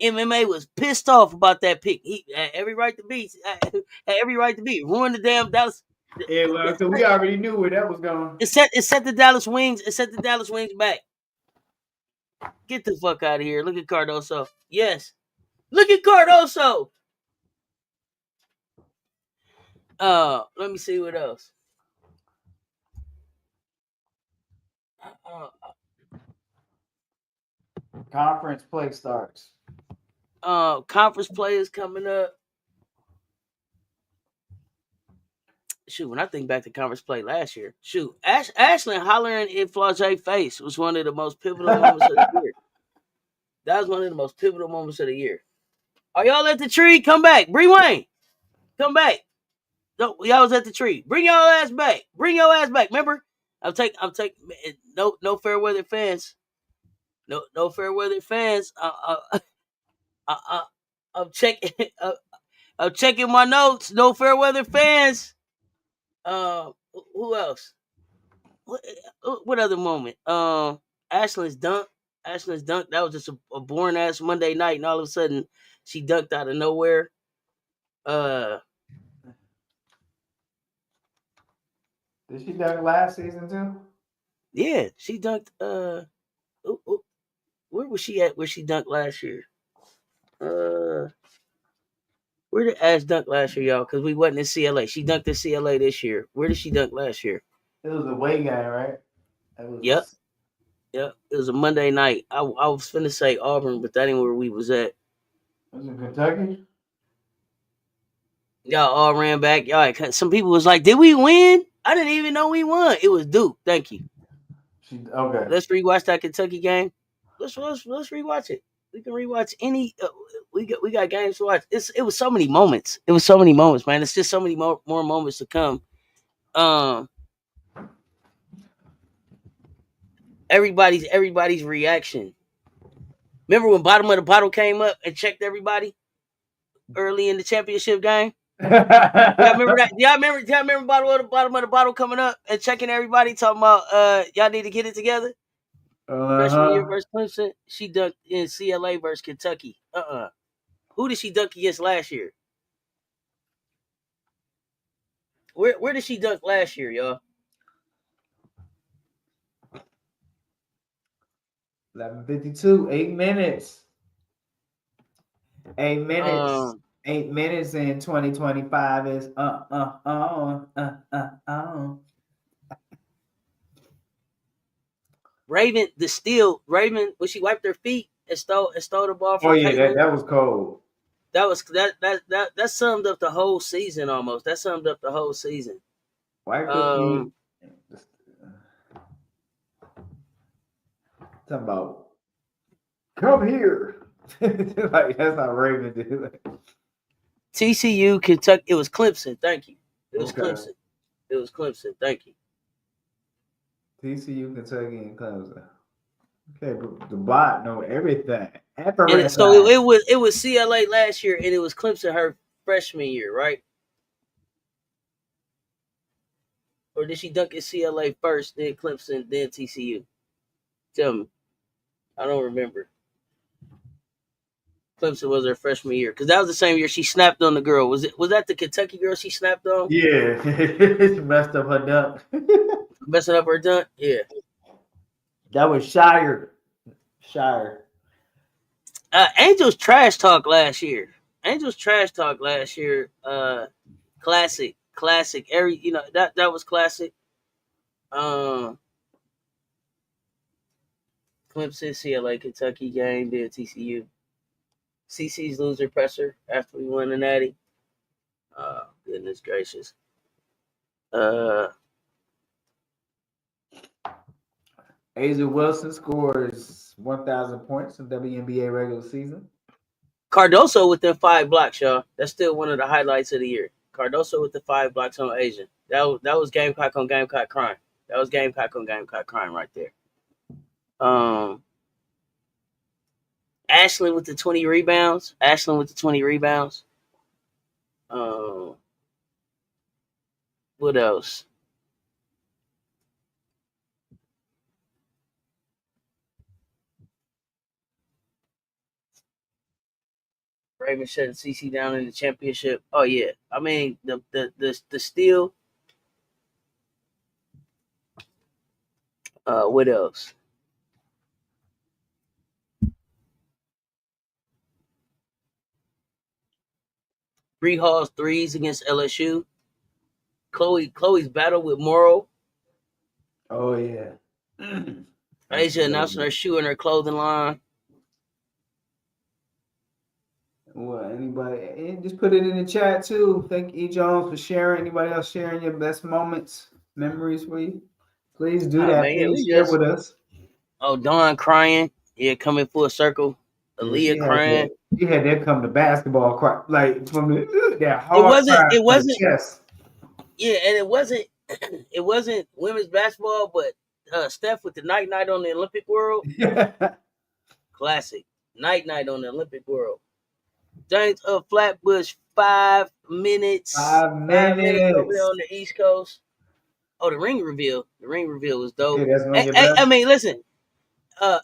MMA was pissed off about that pick. He had every right to be. Ruined the damn Dallas. Yeah, well, so we already knew where that was going. It set the Dallas Wings. It set the Dallas Wings back. Get the fuck out of here. Look at Cardoso. Yes. Look at Cardoso. Let me see what else. Conference play starts. Conference play is coming up. Shoot, when I think back to conference play last year, Ashland hollering in Flau'jae face was one of the most pivotal moments of the year. That was one of the most pivotal moments of the year. Are y'all at the tree? Come back. Bree Wayne. Come back. No, y'all was at the tree. Bring y'all ass back. Remember? I'm taking no fair weather fans. No fair weather fans. I'm checking I'm checking my notes. No fair weather fans. Who else? What other moment? Ashland's dunk. That was just a boring ass Monday night, and all of a sudden she dunked out of nowhere. Did she dunk last season too? Yeah, she dunked. Where was she at? Where she dunked last year? Where did Ash dunk last year, y'all? Because we wasn't in CLA. She dunked in CLA this year. Where did she dunk last year? It was a away game, right? Yep. It was a Monday night. I was finna say Auburn, but that ain't where we was at. Was it Kentucky? Y'all all ran back. Y'all, some people was like, "Did we win?" I didn't even know we won. It was Duke. Thank you. Okay. Let's rewatch that Kentucky game. Let's rewatch it. We can rewatch any. We got games to watch. It was so many moments. Man. It's just so many more moments to come. everybody's reaction. Remember when bottom of the bottle came up and checked everybody early in the championship game? Y'all remember that? Y'all remember bottom of the bottle coming up and checking everybody, talking about y'all need to get it together. Freshman year versus Clemson, she dunked in CLA versus Kentucky. Who did she dunk against last year? Where did she dunk last year, y'all? 11:52, 8 minutes. 8 minutes. 8 minutes in 2025 is Raven, the steal. Raven, when she wiped her feet and stole the ball from Oh yeah, Caitlin, that was cold. That summed up the whole season almost. That summed up the whole season. Wipe her feet. Talking about come here. Like that's how Raven did. TCU, Kentucky. It was Clemson. Thank you. It was Clemson. It was Clemson. Thank you. TCU, Kentucky, and Clemson. Okay, but the bot know everything. And so it was CLA last year, and it was Clemson her freshman year, right? Or did she dunk at CLA first, then Clemson, then TCU? Tell me. I don't remember. Clemson was her freshman year because that was the same year she snapped on the girl. Was that the Kentucky girl she snapped on? Yeah, she messed up her dunk. Messing up her dunk? Yeah. That was Shire. Angels trash talk last year. Classic. That was classic. Clemson, CLA, Kentucky game, then TCU. CC's loser presser after we won the Natty. Goodness gracious. A'ja Wilson scores 1,000 points in WNBA regular season. Cardoso with the 5 blocks, y'all. That's still one of the highlights of the year. Cardoso with the 5 blocks on A'ja. That was Gamecock on Gamecock crime. That was Gamecock on Gamecock crime right there. Ashland with the 20 rebounds. What else? Raven shutting CC down in the championship. Oh yeah, I mean the steal. What else? Bree Hall's threes against LSU. Chloe's battle with Morrow. Oh yeah. A'ja announcing her shoe and her clothing line. Well, anybody, and just put it in the chat too. Thank E. Jones for sharing. Anybody else sharing your best moments, memories for you? Please do that. Man, please share with us. Oh, Dawn crying. Yeah, coming full circle. Aaliyah crying. You had that come to basketball cry, like from that hard. It wasn't. Chest. Yeah, and it wasn't. It wasn't women's basketball, but Steph with the night on the Olympic World. Classic night on the Olympic World. James of Flatbush 5 minutes. 5 minutes over there on the East Coast. Oh, the ring reveal. The ring reveal was dope. Yeah, I mean, listen.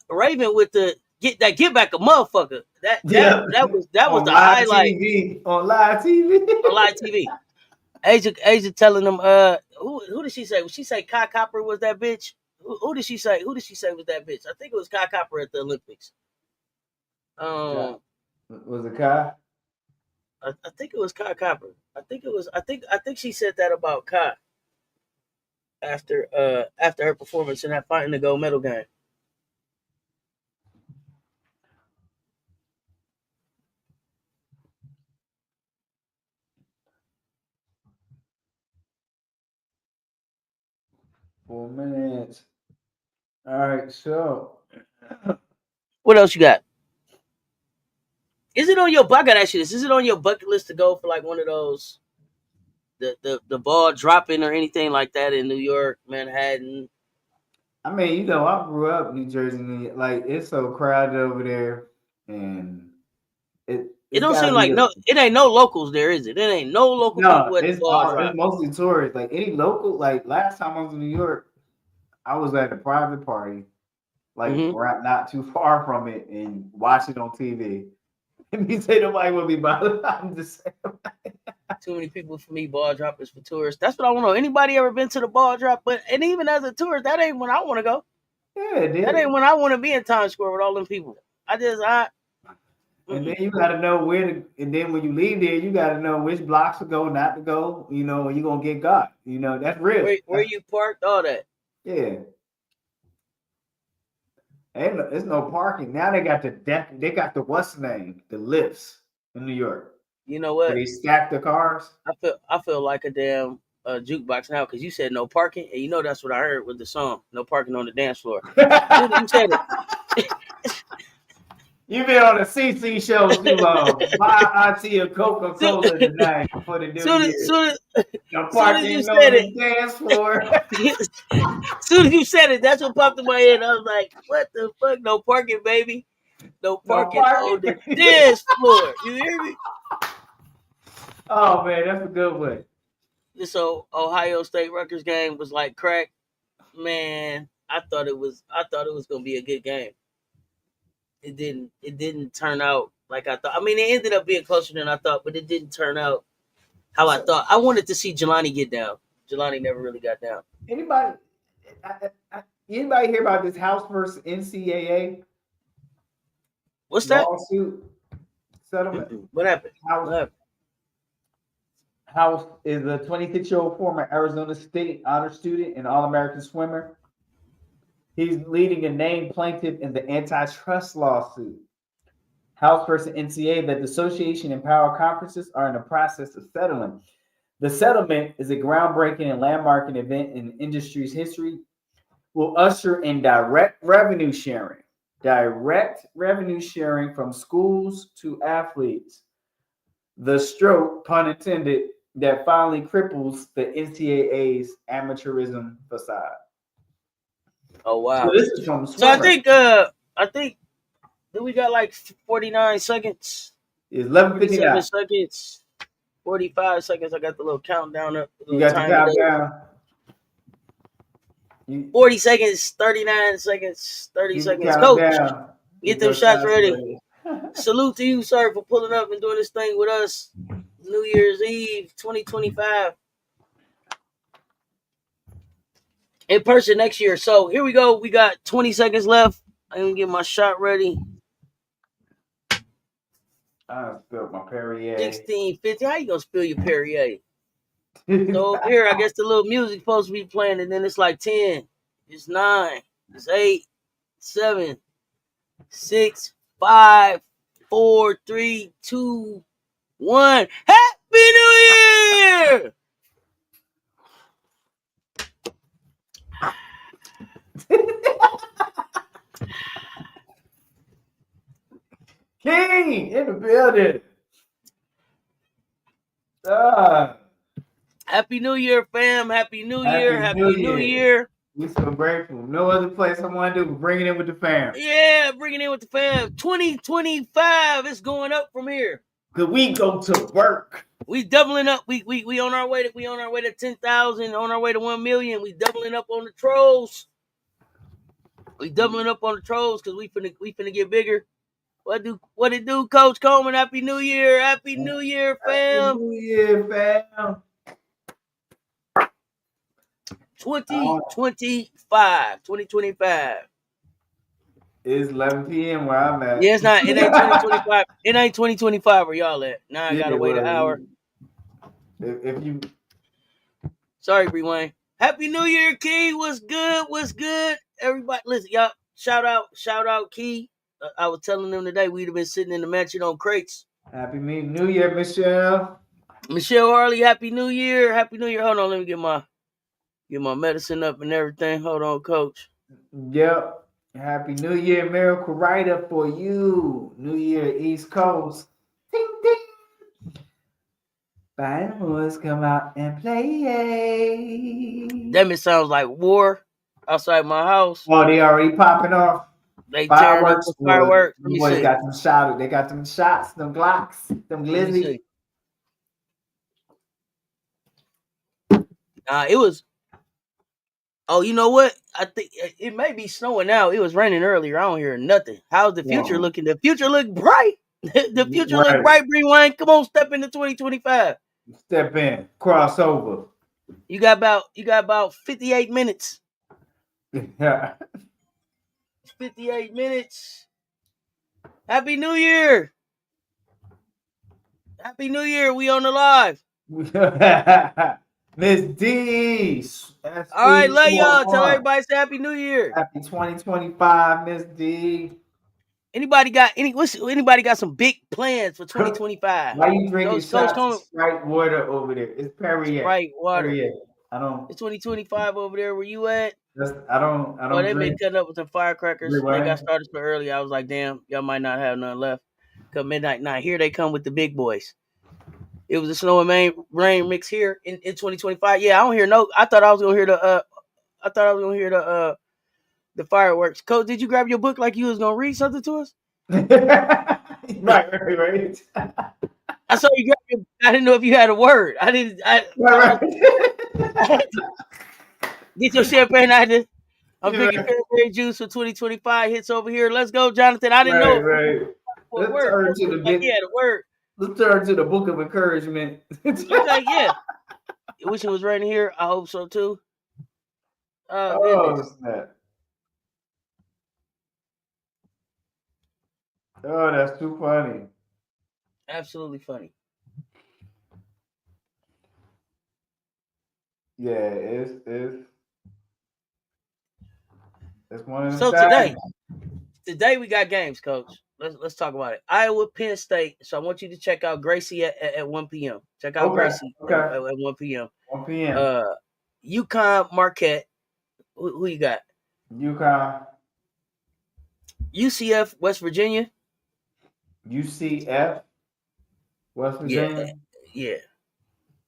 Raven with the get back a motherfucker. That was the highlight on live TV. A'ja telling them who did she say? She say Kai Copper was that bitch? Who did she say? Who did she say was that bitch? I think it was Kai Copper at the Olympics. Was it Kai? I think it was Kai Copper. I think she said that about Kai after her performance in that fight in the gold medal game. Four minutes. All right, so what else you got? Is it on your bucket? Actually, is it on your bucket list to go for like one of those, the ball dropping or anything like that in New York, Manhattan, I mean, you know, I grew up in New Jersey, and like it's so crowded over there, and It it's don't got seem to be like it ain't no locals there, is it? It ain't no local no. people at the ball It's drop. mostly tourists. Like any local, like last time I was in New York, I was at a private party, like Mm-hmm. right not too far from it, and watched it on TV. And you say nobody will be bothered. I'm just saying. Too many people for me. Ball drop is for tourists. That's what I want to know. Anybody ever been to the ball drop? And even as a tourist, that ain't when I want to go. Yeah, it That is. ain't when I want to be in Times Square with all them people. And then you got to know where to. And then when you leave there, you got to know which blocks to go, not to go. You know, you're gonna get got. You know, that's real. where you parked, all that. Yeah. And there's no parking. Now they got the deck. They got the what's the name? The lifts in New York You know where what? they stack the cars. I feel like a damn jukebox now because you said no parking, and you know that's what I heard with the song "No Parking on the Dance Floor." You said it. You've been on the CC show too long. Buy auntie a Coca-Cola tonight for the new soon, year. soon, No soon as you parking said on it, the dance floor. soon as you said it, that's what popped in my head. I was like, "What the fuck? No parking, baby. No No parking on the parking. dance floor." You hear me? Oh man, that's a good one. This Ohio State Rutgers game was like crack. Man, I thought it was gonna be a good game. It didn't turn out like I thought. I mean, it ended up being closer than I thought, but it didn't turn out how I thought. I wanted to see Jelani get down. Jelani never really got down. Anybody? Anybody hear about this House versus NCAA What's that? lawsuit settlement? What happened? House, What happened? House is a 26-year-old former Arizona State honor student and All-American swimmer. He's leading a named plaintiff in the antitrust lawsuit. House versus NCAA that the association and power conferences are in the process of settling. The settlement is a groundbreaking and landmarking event in the industry's history. Will usher in direct revenue sharing from schools to athletes. The stroke, pun intended, that finally cripples the NCAA's amateurism facade. Oh wow! So this is from So I think that we got like 49 seconds. It's 11:59. seconds. 45 seconds. I got the little countdown up. You got the countdown. 40 seconds, 39 seconds, 30 seconds. Coach, get them shots ready. Salute to you, sir, for pulling up and doing this thing with us. New Year's Eve 2025. In person next year. So here we go. We got 20 seconds left. I'm going to get my shot ready. I spilled my Perrier. 16, 15. How you going to spill your Perrier? So here, I guess the little music's supposed to be playing, and then it's like 10. It's 9. It's 8. 7. 6. 5. 4. 3. 2. 1. Happy New Year! King in the building. Happy New Year, fam. Happy New Year. Happy New Year. We so grateful. No other place I want to do but bring it in with the fam. Yeah, bring it in with the fam. 2025 is going up from here. Cause we go to work. We doubling up. We on our way to 10,000. On our way to 1 million. We doubling up on the trolls. We doubling up on the trolls because we finna get bigger. What it do, Coach Coleman? Happy New Year. Happy New Year, fam. Happy New Year, fam. 2025. It's 11 p.m. where I'm at. Yeah, it's not. It ain't 2025. It ain't 2025 where y'all at. Now I gotta wait an hour. If you, sorry, Rewind. Happy New Year, Key. What's good? What's good? Everybody, listen, y'all. Shout out, Key. I was telling them today we'd have been sitting in the mansion on crates. Happy New Year, Michelle. Michelle Harley. Happy New Year. Happy New Year. Hold on, let me get my medicine up and everything. Hold on, Coach. Yep. Happy New Year, Miracle Rider for you. New Year, East Coast. Ding, ding. Animals come out and play. That sounds like war. outside my house. Oh, they already popping off. They tearing up the fireworks. Let me Boys see. got them shot. They got them shots, them Glocks, them Let me Glizzy. see. It was. Oh, you know what? I think it may be snowing now. It was raining earlier. I don't hear nothing. How's the future looking? The future look bright. The future look bright, Bree Wayne. Come on, step into 2025. Step in, crossover. You got about 58 minutes. Yeah. 58 minutes. Happy New Year. Happy New Year. We on the live. Miss D. All right, love y'all. Tell everybody say Happy New Year. Happy 2025, Miss D. Anybody got some big plans for 2025? Why you drinking shots of Sprite water over there? It's Perrier. Sprite water. Perrier. I don't. It's 2025 over there. Where you at? I don't. Oh, they been cutting up with some firecrackers. They got started so early. I was like, damn, y'all might not have none left. Come midnight night. Here they come with the big boys. It was a snow and rain mix here in 2025. Yeah, I don't hear no. I thought I was gonna hear the fireworks. Coach, did you grab your book like you was gonna read something to us? right. I saw you grab your. I didn't know if you had a word. I didn't. Get your champagne out there. I'm drinking cranberry juice for 2025 hits over here. Let's go, Jonathan. I didn't know. Right. Let's turn to the word. Let's turn to the book of encouragement. Okay, yeah. I wish it was raining here. I hope so too. Snap. Oh, that's too funny. Absolutely funny. Yeah, it's one of the So today we got games, Coach. Let's talk about it. Iowa, Penn State. So I want you to check out Gracie at 1 p.m. Check out Gracie at 1 p.m. 1 p.m. UConn, Marquette. Who you got? UConn. UCF, West Virginia. UCF, West Virginia. Yeah.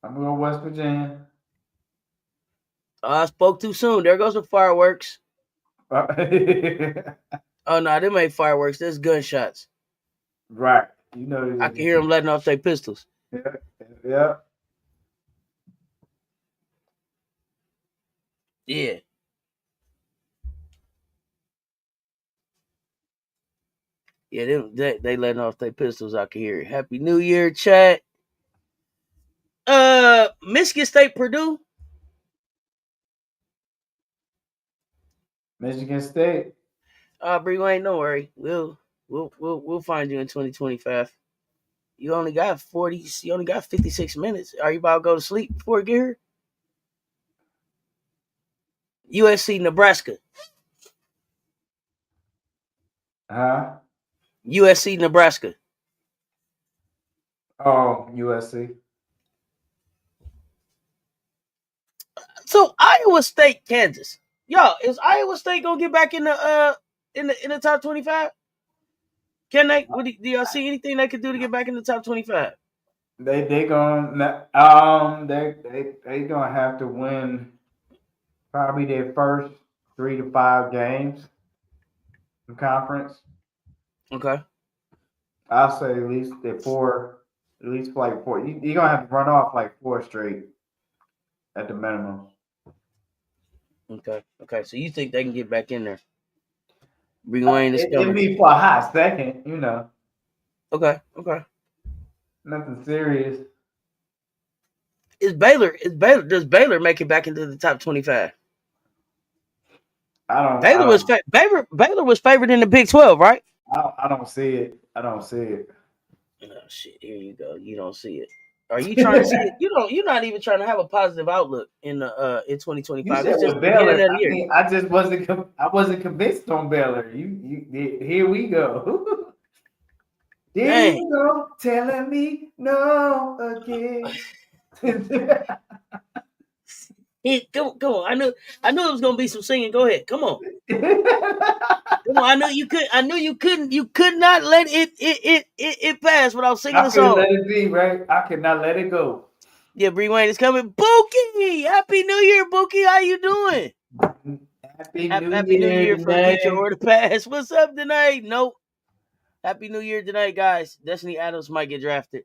I'm going to go West Virginia. I spoke too soon. There goes the fireworks. Oh no, them ain't fireworks. There's gunshots. Right. You know. I can hear them letting off their pistols. Yeah. Yeah. Yeah, they letting off their pistols. I can hear it. Happy New Year, chat. Michigan State, Purdue. Michigan State. Bree Wayne, don't worry. We'll find you in 2025. You only got 56 minutes. Are you about to go to sleep before you get here? USC, Nebraska. Huh? USC, Nebraska. Oh, USC. So Iowa State, Kansas. Yo, is Iowa State gonna get back in the top 25? Can they? Do y'all see anything they could do to get back in the top 25? They gonna have to win probably their first 3 to 5 games in conference. Okay. I'll say at least like 4. You're gonna have to run off like 4 straight at the minimum. Okay. So you think they can get back in there? It'd be for a hot second, you know. Okay. Nothing serious. Does Baylor make it back into the top 25? Baylor was favored in the Big 12, right? I don't see it. Oh shit! Here you go. You don't see it. Are you trying to see it? You're not even trying to have a positive outlook in 2025. It's just Baylor. I just wasn't convinced on Baylor. Here we go. Here we go, telling me no again. Come on. I knew it was gonna be some singing. Go ahead. Come on. Come on. I knew you couldn't. You could not let it pass without singing the song. Let it be, right? I could not let it go. Yeah, Bree Wayne is coming. Bookie, Happy New Year, Bookie. How you doing? Happy Happy New Year from Future Danae. or the Past. What's up, Danae? Nope. Happy New Year, Danae, guys. Destiny Adams might get drafted.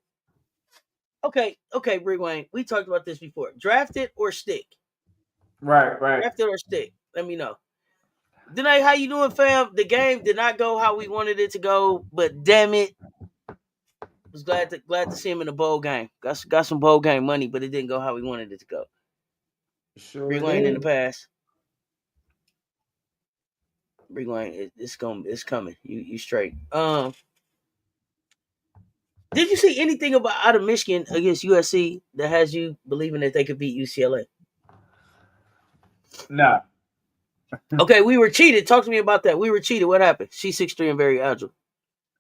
Okay, Rick Wayne. We talked about this before. Drafted or stick? Right. Drafted or stick? Let me know. Danae, how you doing, fam? The game did not go how we wanted it to go, but damn it, was glad to see him in the bowl game. Got some bowl game money, but it didn't go how we wanted it to go. Sure Rick Wayne in the did. past. Rick Wayne, it's coming. You straight. Did you see anything about out of Michigan against USC that has you believing that they could beat UCLA? No. Okay, we were cheated. Talk to me about that. We were cheated. What happened? She's 6'3" and very agile.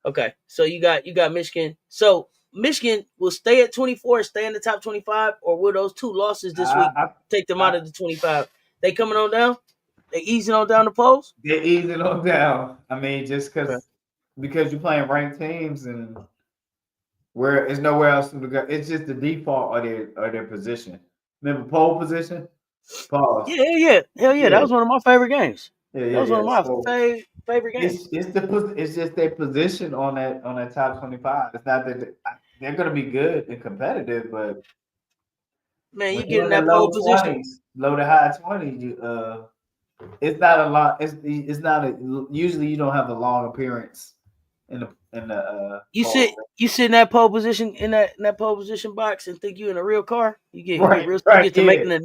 Okay, so you got Michigan. So Michigan will stay at 24, stay in the top 25, or will those two losses this week take them out of the 25? They coming on down? They easing on down the polls? They're easing on down. I mean, just because you're playing ranked teams and where there's nowhere else to go. It's just the default of their position. Remember pole position? Pause. Yeah. Hell yeah. That was one of my favorite games. That was one of my So favorite games. it's just their position on that top 25. It's not that they're going to be good and competitive, but man, you when get you're in that low pole position, 20s, low to high 20s, it's not a lot. It's not a. Usually, you don't have a long appearance in the. You sit in that pole position in that pole position box and think you in a real car. You get making the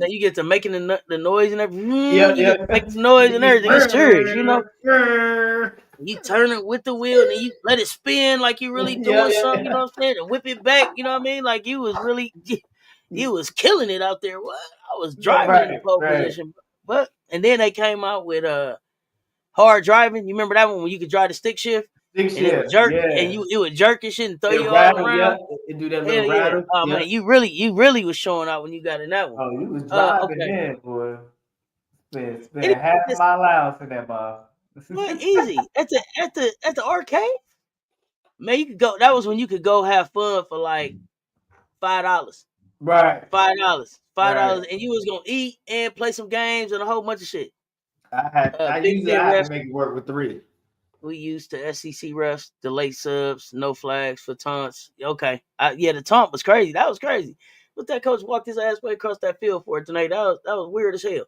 noise and everything. You get to make the noise and everything. It's serious, you know. You turn it with the wheel and then you let it spin like you really doing something. You know what I'm saying? And whip it back. You know what I mean? Like you was really, you was killing it out there. What? I was driving in the pole position, but and then they came out with hard driving. You remember that one when you could drive the stick shift? And it would jerk, and it would jerk and shit and throw you all around. It do that little rattle. Oh man, you really was showing out when you got in that one. Oh, you was driving in, boy. Spend half my allowance in that mug. Well, easy at the arcade. Man, you could go. That was when you could go have fun for like $5. Right. $5, and you was gonna eat and play some games and a whole bunch of shit. I usually have to make it work with 3. We used to SEC refs, the late subs, no flags for taunts. Okay, the taunt was crazy. That was crazy. But that coach walked his ass way across that field for it tonight. That was weird as hell.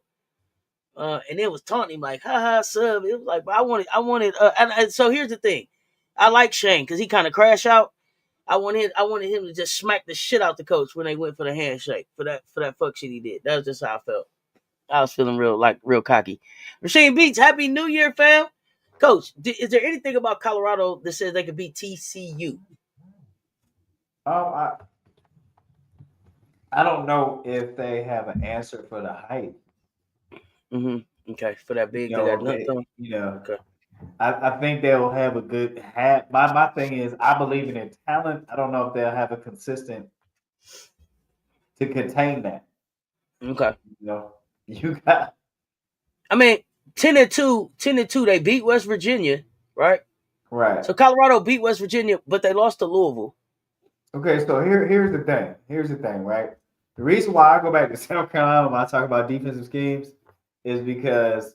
And it was taunting him like, ha sub. It was like, but I wanted. And so here's the thing, I like Shane because he kind of crash out. I wanted him to just smack the shit out the coach when they went for the handshake for that fuck shit he did. That was just how I felt. I was feeling real cocky. Machine Beats, Happy New Year, fam. Coach, is there anything about Colorado that says they could beat TCU? I don't know if they have an answer for the hype. Mm-hmm. Okay, for that big, okay. I think they'll have a good. My thing is, I believe in their talent. I don't know if they'll have a consistent to contain that. Okay. You got. I mean, 10-2, they beat West Virginia, right? Right. So Colorado beat West Virginia, but they lost to Louisville. Okay, so here's the thing. Here's the thing, right? The reason why I go back to South Carolina when I talk about defensive schemes is because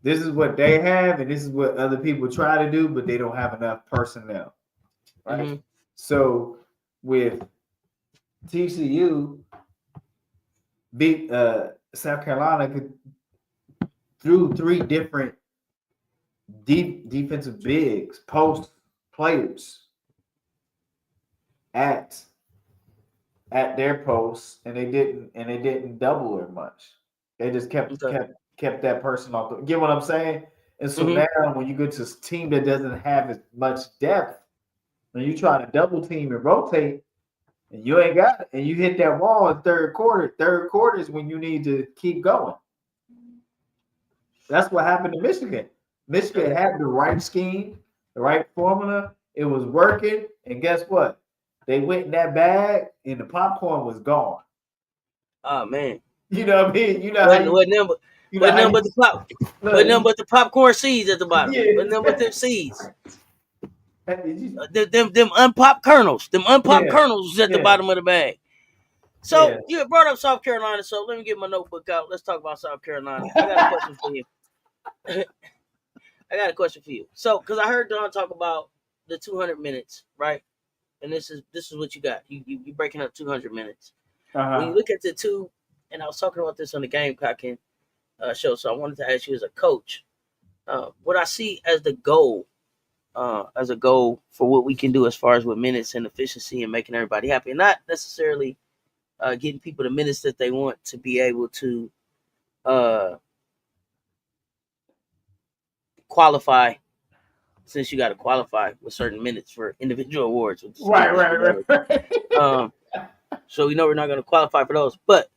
this is what they have, and this is what other people try to do, but they don't have enough personnel, right? Mm-hmm. So with TCU, beat South Carolina through 3 different defensive bigs, post players at their posts, and they didn't double it much. They just kept that person off. Get what I'm saying? And so now when you get to a team that doesn't have as much depth, when you try to double team and rotate, and you ain't got it, and you hit that wall in third quarter is when you need to keep going. That's what happened to Michigan. Michigan had the right scheme, the right formula. It was working, and guess what? They went in that bag, and the popcorn was gone. Oh man! You know what I mean? You know but the popcorn seeds at the bottom. But none but them seeds. Them unpopped kernels. Them unpopped kernels was at the bottom of the bag. So you brought up South Carolina. So let me get my notebook out. Let's talk about South Carolina. I got a question for you. I got a question for you. So, because I heard Don talk about the 200 minutes, right? And this is what you got. You breaking up 200 minutes. When you Uh-huh. look at the two, and I was talking about this on the Gamecocking show, so I wanted to ask you as a coach, what I see as a goal for what we can do as far as with minutes and efficiency and making everybody happy, and not necessarily getting people the minutes that they want to be able to uh, qualify, since you got to qualify with certain minutes for individual awards with Right, distinguished right, whatever. right. Um, so we know we're not going to qualify for those. But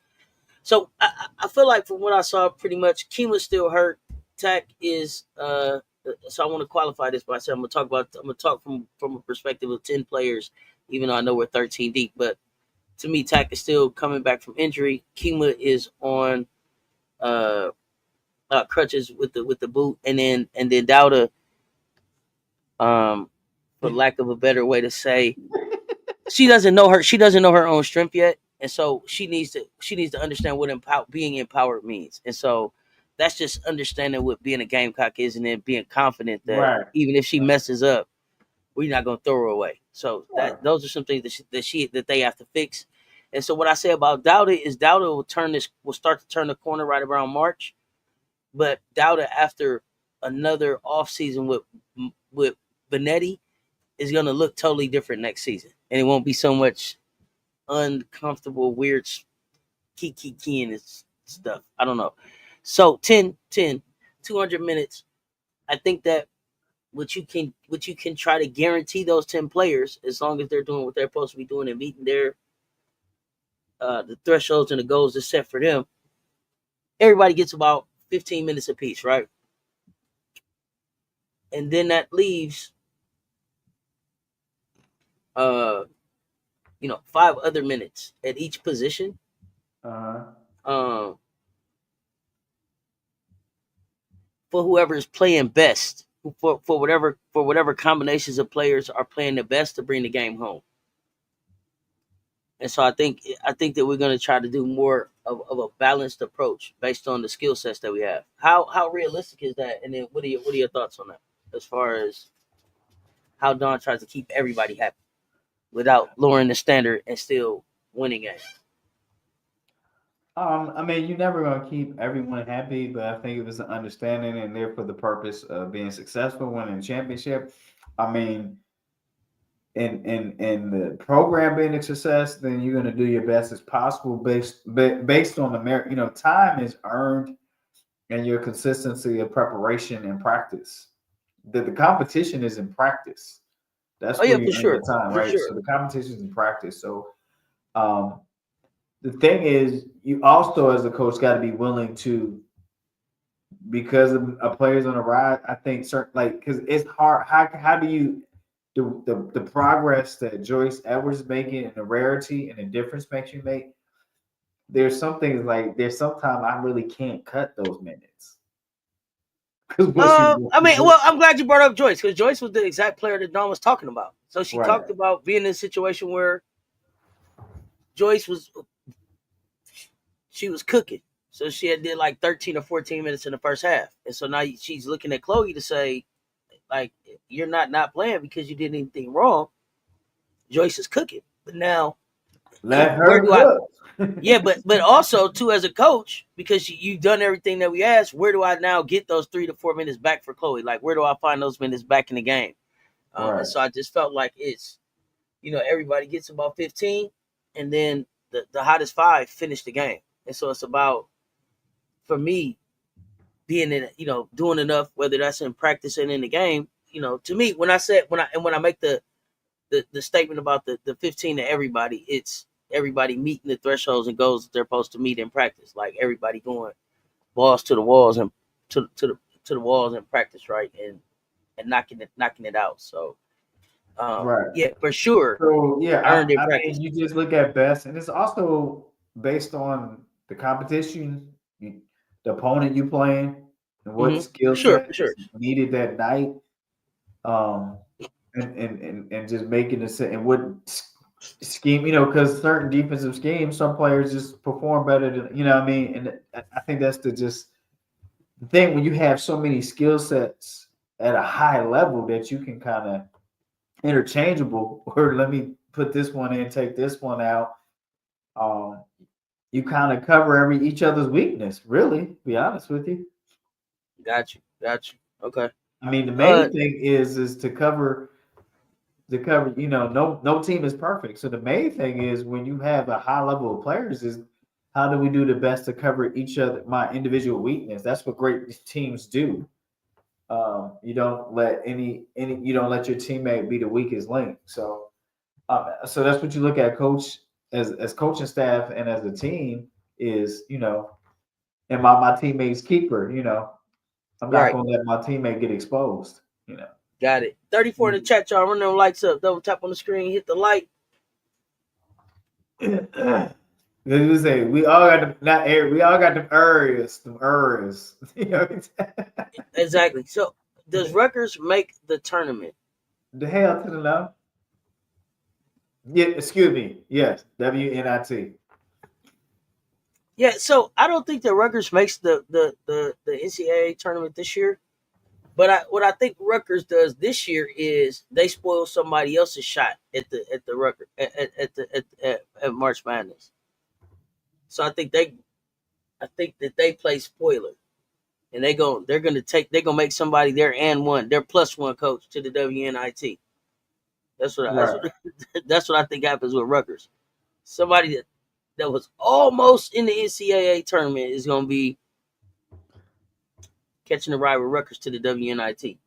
so I feel like from what I saw, pretty much Kima's still hurt. Tack is so I want to qualify this by saying I'm gonna talk from a perspective of 10 players, even though I know we're 13 deep. But to me, Tack is still coming back from injury. Kima is on uh, crutches with the boot, and then Dowda, um, for lack of a better way to say, she doesn't know her own strength yet, and so she needs to understand what being empowered means. And so that's just understanding what being a Gamecock is, and then being confident that Right. even if she messes up, we're not gonna throw her away. So Right. those are some things that they have to fix. And so what I say about Dowda is Dowda will start to turn the corner right around March, but Dowda, after another off season with Benetti, is gonna look totally different next season, and it won't be so much uncomfortable, weird key and stuff. I don't know. So 200 minutes. I think that what you can try to guarantee those 10 players, as long as they're doing what they're supposed to be doing and meeting their the thresholds and the goals that's set for them. Everybody gets about 15 minutes apiece, right? And then that leaves uh 5 other minutes at each position. Uh-huh. Um for whoever is playing best, for whatever combinations of players are playing the best to bring the game home. And so I think that we're going to try to do more of a balanced approach based on the skill sets that we have. How realistic is that? And then what are your thoughts on that as far as how Don tries to keep everybody happy without lowering the standard and still winning games? I mean, you're never gonna keep everyone happy, but I think it was an understanding and there for the purpose of being successful, winning a championship. I mean, in the program being a success, then you're gonna do your best as possible based on the merit. You know, time is earned and your consistency of preparation and practice. The competition is in practice. Oh That's where yeah, you for earn your sure, time, for right? sure. So the competition is in practice. So um, the thing is, you also as a coach got to be willing to, because of a players on the ride. I think certain like because it's hard. How do you the progress that Joyce Edwards is making and the rarity and the difference makes you make? There's some things like there's sometimes I really can't cut those minutes because what she I mean, well, I'm glad you brought up Joyce, because Joyce was the exact player that Don was talking about. So she right. talked about being in a situation where Joyce was she was cooking. So she had did like 13 or 14 minutes in the first half. And so now she's looking at Chloe to say, like, you're not playing because you did anything wrong. Joyce is cooking. But now, Let where her do I? cook. Yeah, but also too, as a coach, because you've done everything that we asked, where do I now get those 3 to 4 minutes back for Chloe? Like, where do I find those minutes back in the game? And Right. so I just felt like it's, everybody gets about 15, and then the hottest five finish the game. And so it's about, for me, being in, doing enough, whether that's in practice and in the game. To me, when I make the statement about the 15 to everybody, it's everybody meeting the thresholds and goals that they're supposed to meet in practice. Like everybody going balls to the walls and to the walls in practice, right? And knocking it out. So Right. yeah, for sure, So yeah, earned in I practice. mean, you just look at best, and it's also based on the competition, the opponent you playing, and what skill For sure, set for sure. is needed that night. Um, and just making it and what scheme, because certain defensive schemes, some players just perform better than what I mean. And I think that's the thing when you have so many skill sets at a high level that you can kind of interchangeable, or let me put this one in, take this one out. Um, you kind of cover each other's weakness. Really, to be honest with you. Got you. Okay. I mean, the Uh, main thing is to cover. You know, no team is perfect. So the main thing is when you have a high level of players is how do we do the best to cover each other my individual weakness. That's what great teams do. You don't let you don't let your teammate be the weakest link. So that's what you look at, coach, as coaching staff and as a team is, you know, and my teammate's keeper. You know, I'm not right. going to let my teammate get exposed. You know. Got it. 34 in the chat, y'all. Run them lights up. Double tap on the screen. Hit the like. They say we all got them, not air, we all got them areas, You know, Exactly. So, does Rutgers make the tournament? the hell to the no. Yeah, excuse me. Yes, WNIT. Yeah. So I don't think that Rutgers makes the NCAA tournament this year. But what I think Rutgers does this year is they spoil somebody else's shot at the Rutgers at March Madness. So I think that they play spoiler, and they're gonna make somebody their plus one coach to the WNIT. That's Right. what that's what I think happens with Rutgers. Somebody that was almost in the NCAA tournament is gonna be catching a ride with Rutgers to the WNIT.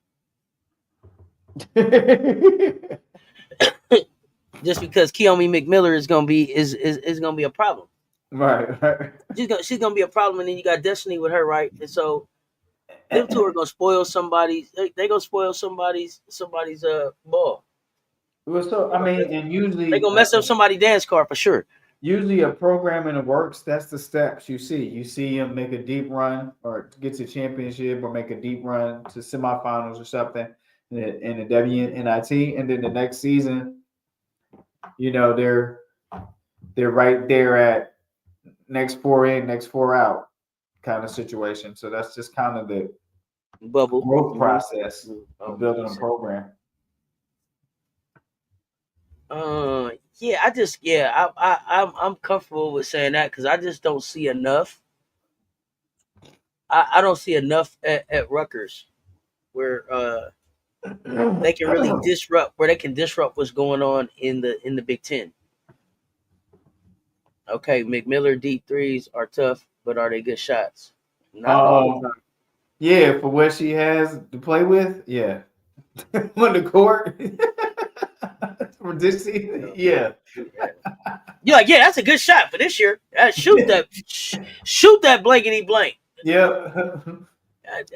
Just because Keomi McMiller is gonna be is gonna be a problem. right. She's gonna be a problem, and then you got Destiny with her, right? And so them two are gonna spoil somebody. They gonna spoil somebody's ball. Well, so I mean, and They gonna mess up somebody's dance card for sure. usually a program in the works. That's the steps you see. You see him make a deep run or get to championship or make a deep run to semifinals or something in the WNIT, and then the next season, you know, they're right there at next four in, next four out kind of situation. So that's just kind of the Bubble. growth process of building a Mm-hmm. program. Yeah, I'm comfortable with saying that because I just don't see enough. I don't see enough at Rutgers where they can really disrupt what's going on in the Big Ten. Okay, McMiller deep threes are tough, but are they good shots? Not all the time. Yeah, for what she has to play with, yeah. On the court for this season, yeah. You're like, yeah, that's a good shot for this year. Shoot that blankety blank. Yep. God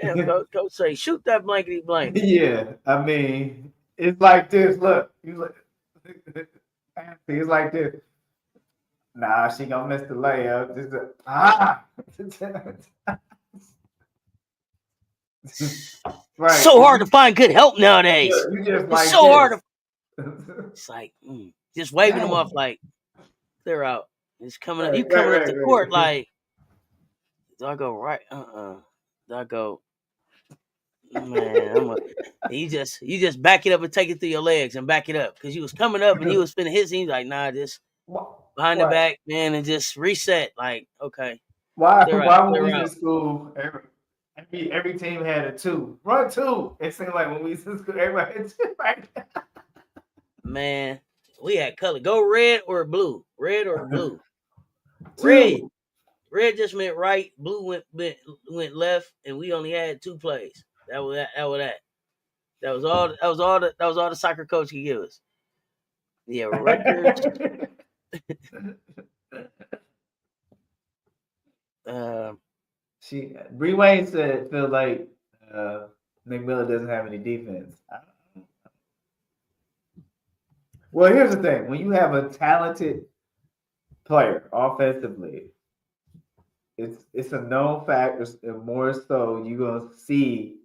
damn, coach say, shoot that blankety blank. Yeah, I mean, it's like this. Look, it's like this. Nah, she gonna miss the layup. Right. So hard to find good help nowadays. You just it's like so this. hard to. It's like just waving them off like clear out. It's coming up. You coming up the court like. Do I go right? Do I go? Man, you just back it up and take it through your legs and back it up because you was coming up and he was finna his. He's like, nah, just behind the back, man, and just reset. Like, okay. Why when we was in school, every team had a two. Run two. It seemed like when we was in school, everybody had two right. Man, we had color. Go red or blue. Red or blue. Red. Red just went right. Blue went left, and we only had two plays. That was that. That was all the soccer coach could give us. Yeah, Rutgers. Bree Wayne said feel like McMillan doesn't have any defense. Well, here's the thing: when you have a talented player offensively, it's a known fact. And more so, you're gonna see,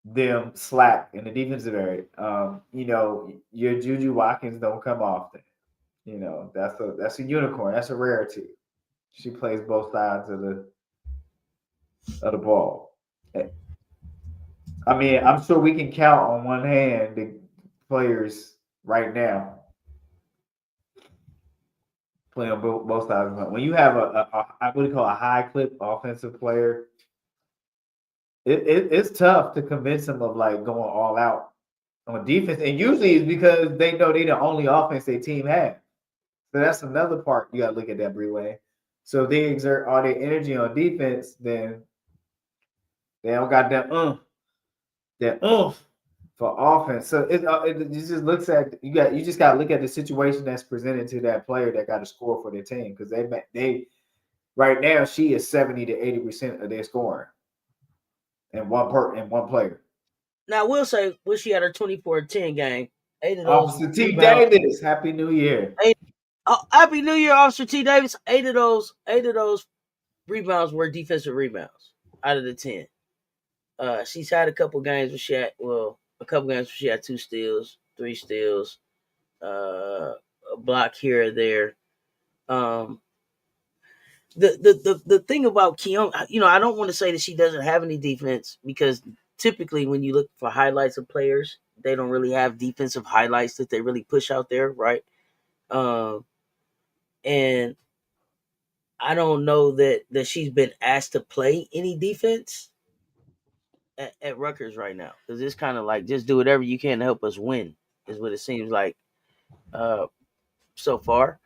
them slack in the defensive area. Your Juju Watkins don't come often. That's a unicorn. That's a rarity. She plays both sides of the ball. I mean, I'm sure we can count on one hand the players right now playing on both sides. When you have a what do you call a high clip offensive player, it's tough to convince them of like going all out on defense. And usually it's because they know they're the only offense their team has. So that's another part you got to look at that, Bree. So if they exert all their energy on defense, then they don't got that for offense. So it just looks at you just got to look at the situation that's presented to that player that got to score for their team because they right now she is 70 to 80% of their scoring in one player. Now I will say when she had her 24-10 game, 8 of those. Officer T. Davis, Happy New Year. Happy New Year, Officer T. Davis. 8 of those rebounds were defensive rebounds out of the 10. She's had a couple games where she had 2 steals, 3 steals, a block here or there. The thing about Keon, I don't want to say that she doesn't have any defense because typically when you look for highlights of players, they don't really have defensive highlights that they really push out there, right? And I don't know that she's been asked to play any defense at Rutgers right now because it's kind of like just do whatever you can to help us win is what it seems like so far.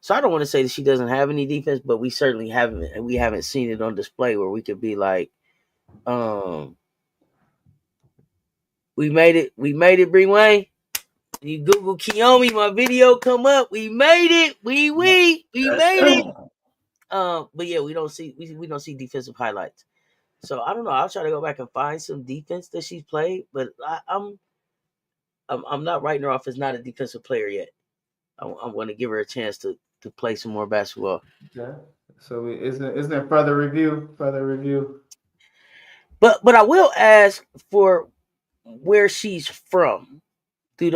So I don't want to say that she doesn't have any defense, but we certainly haven't, and we haven't seen it on display where we could be like, we made it, Bree Wayne. You Google Kiyomi, my video come up. We made it, we made it. But yeah, we don't see defensive highlights. So I don't know. I'll try to go back and find some defense that she's played, but I'm not writing her off as not a defensive player yet. I'm going to give her a chance to play some more basketball. Okay. So isn't there further review? But I will ask for where she's from. Do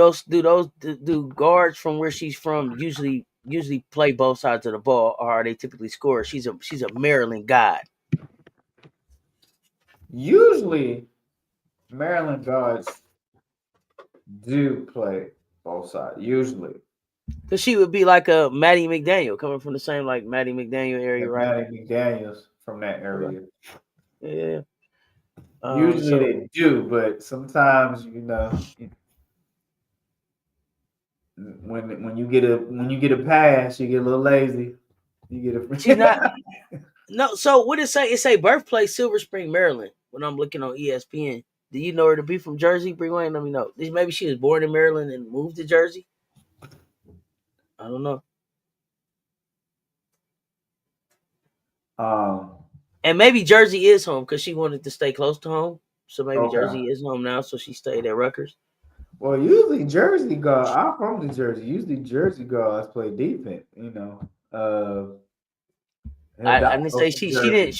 guards from where she's from usually play both sides of the ball, or are they typically scorers? She's a Maryland guy. Usually, Maryland guards do play both sides. Usually. Because she would be like a Maddie McDaniel, coming from the same like Maddie McDaniel area, right? Maddie McDaniel's from that area. Yeah. Usually they do, but sometimes when you get a pass, you get a little lazy. You get a. She's not. No. So what it say? It say birthplace Silver Spring, Maryland. When I'm looking on ESPN, do you know her to be from Jersey, Bree Wayne? Let me know. Maybe she was born in Maryland and moved to Jersey. I don't know. And maybe Jersey is home because she wanted to stay close to home. So maybe Jersey is home now, so she stayed at Rutgers. Well, usually Jersey guards. I'm from New Jersey. Usually Jersey guards play defense. I didn't say she didn't.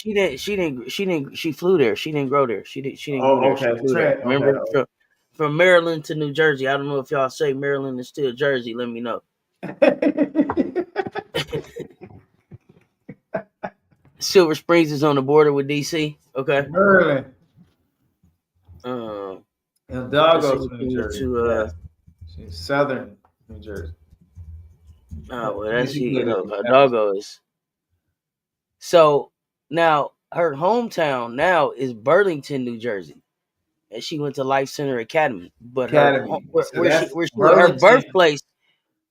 She flew there. She didn't grow there. She didn't. Okay. Remember, from Maryland to New Jersey. I don't know if y'all say Maryland is still Jersey. Let me know. Silver Springs is on the border with DC. Okay. Maryland. Hidalgo's New Jersey. She's southern New Jersey. Oh well, that's Hidalgo is. So now her hometown now is Burlington, New Jersey, and she went to Life Center Academy. But her birthplace.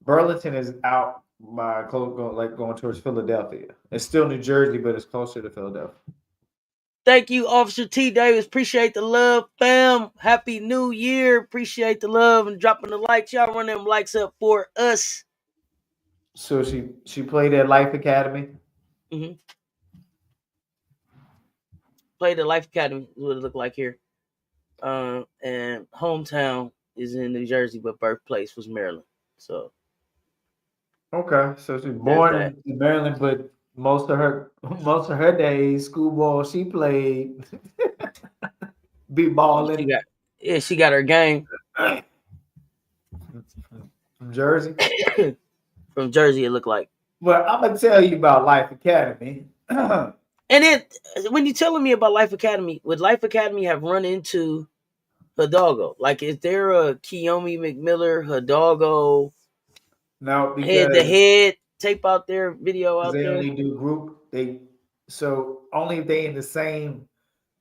Burlington is out by going towards Philadelphia. It's still New Jersey, but it's closer to Philadelphia. Thank you, Officer T. Davis. Appreciate the love, fam. Happy New Year. Appreciate the love and dropping the likes. Y'all run them likes up for us. So she played at Life Academy? Mm-hmm. Played at Life Academy, what it look like here. And hometown is in New Jersey, but birthplace was Maryland. So okay, so she's born in Maryland, but most of her days, schoolball, she played b-ball. She got her game from Jersey. From Jersey, it looked like. Well, I'm gonna tell you about Life Academy. And then when you're telling me about Life Academy, would Life Academy have run into Hidalgo? Like, is there a Kiyomi McMiller Hidalgo No, head to because head tape out there, video out they there? only do group. So only if they in the same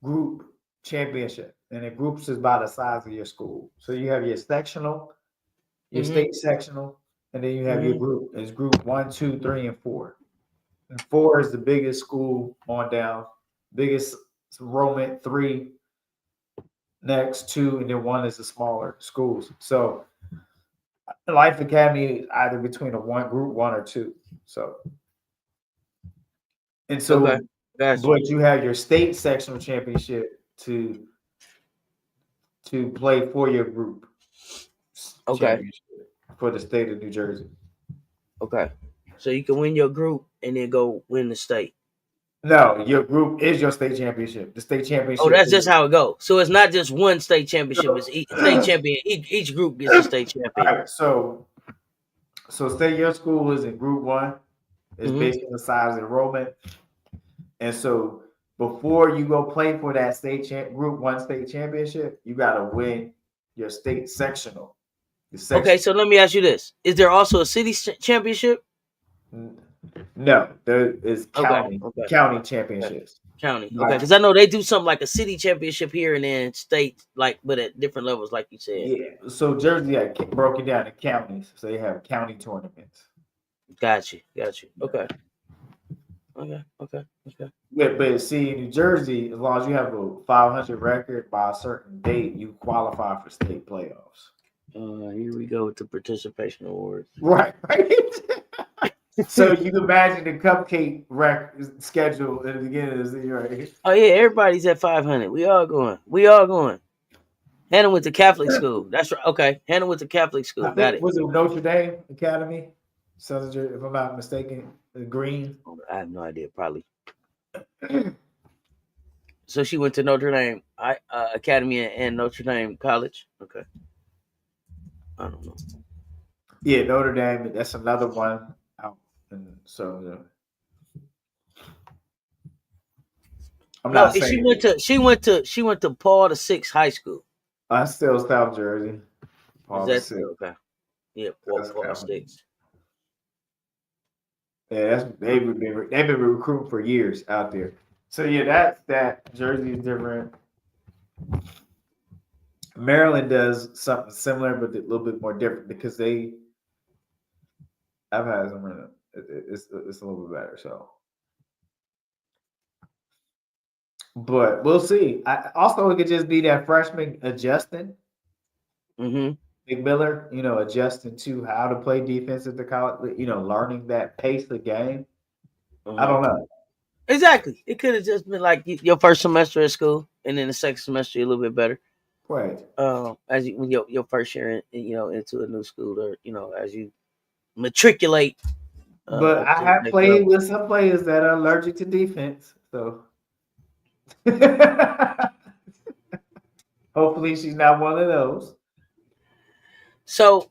group championship, and the groups is by the size of your school. So you have your sectional, your Mhm. state sectional, and then you have your Mhm. group. It's group 1, 2, 3, and 4. And 4 is the biggest school on down, biggest enrollment, 3 next, 2, and then 1 is the smaller schools. So Life Academy is either between a one group 1 or 2. So and Okay, so, gotcha. but you have your state sectional championship to play for your group Okay, championship for the state of New Jersey. okay. So you can win your group and then go win the state. No, your group is your state championship. The state Oh, championship that's is just how it goes. So it's not just one state championship. It's state all champion. Each group gets a state champion. right. So say your school is in group 1. It's Hmm. based on the size of enrollment, and so before you go play for that group 1 state championship, you got to win your state sectional. The Okay, section. so let me ask you this: is there also a city championship? No, there is Okay, county okay, county okay. championships. County. Okay, Like, because I know they do something like a city championship here and then state, like, but at different levels, like you said. yeah, so Jersey had broken down to counties, so they have county tournaments. Got you. Okay. Okay. But see, in New Jersey, as long as you have a 500 record by a certain date, you qualify for state playoffs. Here we go with the participation awards. Right. So you can imagine the cupcake schedule at the beginning of the year. Right? Oh yeah, everybody's at 500. We all going. Hannah went to Catholic school. That's right. Okay, Hannah went to Catholic school. I Got think it. was it Notre Dame Academy, if I'm not mistaken, the Green. I have no idea. Probably. So she went to Notre Dame Academy and Notre Dame College. Okay. I don't know. Yeah, Notre Dame. That's another one out, and so I'm No, not saying she went to Paul VI High School. I'm still South Jersey. Is that okay? Yeah, Paul VI. Yeah, they've been recruiting for years out there. So yeah, that Jersey is different. Maryland does something similar, but a little bit more different because I've had some. It's a little bit better. So, but we'll see. Also, it could just be that freshman adjusting. Mm-hmm. McMiller, adjusting to how to play defense at the college, learning that pace of game. I don't know. Exactly. It could have just been like your first semester at school, and then the second semester you're a little bit better. Right. As when your first year, into a new school, or as you matriculate. But I have played with some players that are allergic to defense, so hopefully she's not one of those. So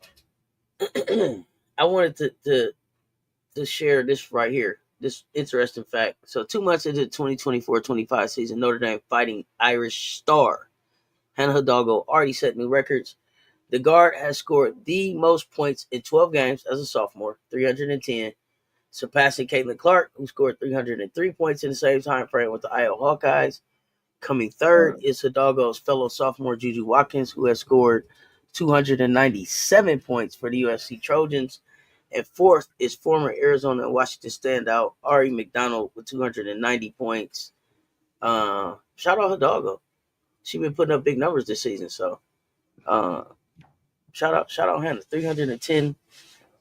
I wanted to share this right here, this interesting fact. So 2 months into the 2024-25 season, Notre Dame Fighting Irish star Hannah Hidalgo already set new records. The guard has scored the most points in 12 games as a sophomore, 310, surpassing Caitlin Clark, who scored 303 points in the same time frame with the Iowa Hawkeyes. Coming third is Hidalgo's fellow sophomore Juju Watkins, who has scored 297 points for the USC Trojans. And fourth is former Arizona and Washington standout Ari McDonald with 290 points. Shout out Hidalgo. She's been putting up big numbers this season. So shout out Hannah. 310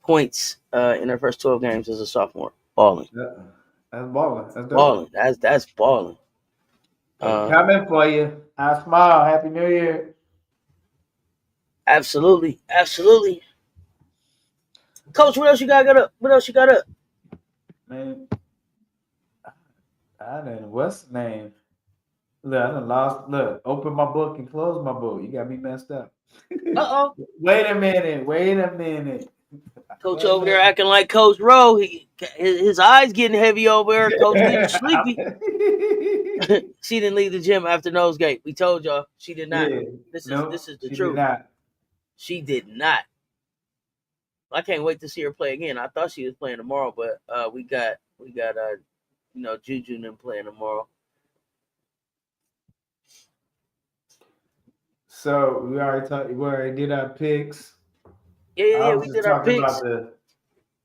points in her first 12 games as a sophomore. Balling. Yeah, that's balling. That's balling. That's balling. Coming for you. I smile. Happy New Year. Absolutely. Coach, what else you got up? Man, I done, what's the name? Look, I done lost. Look, open my book and close my book. You got me messed up. Uh-oh. Wait a minute. Coach over there acting like Coach Rowe. His eyes getting heavy over there. Coach getting sleepy. She didn't leave the gym after Nosegate. We told y'all she did not. Yeah. This is No, the she did truth. not. She did not. I can't wait to see her play again. I thought she was playing tomorrow, but we got Juju and them playing tomorrow. So we already did our picks. Yeah, I we was just did our talking picks. about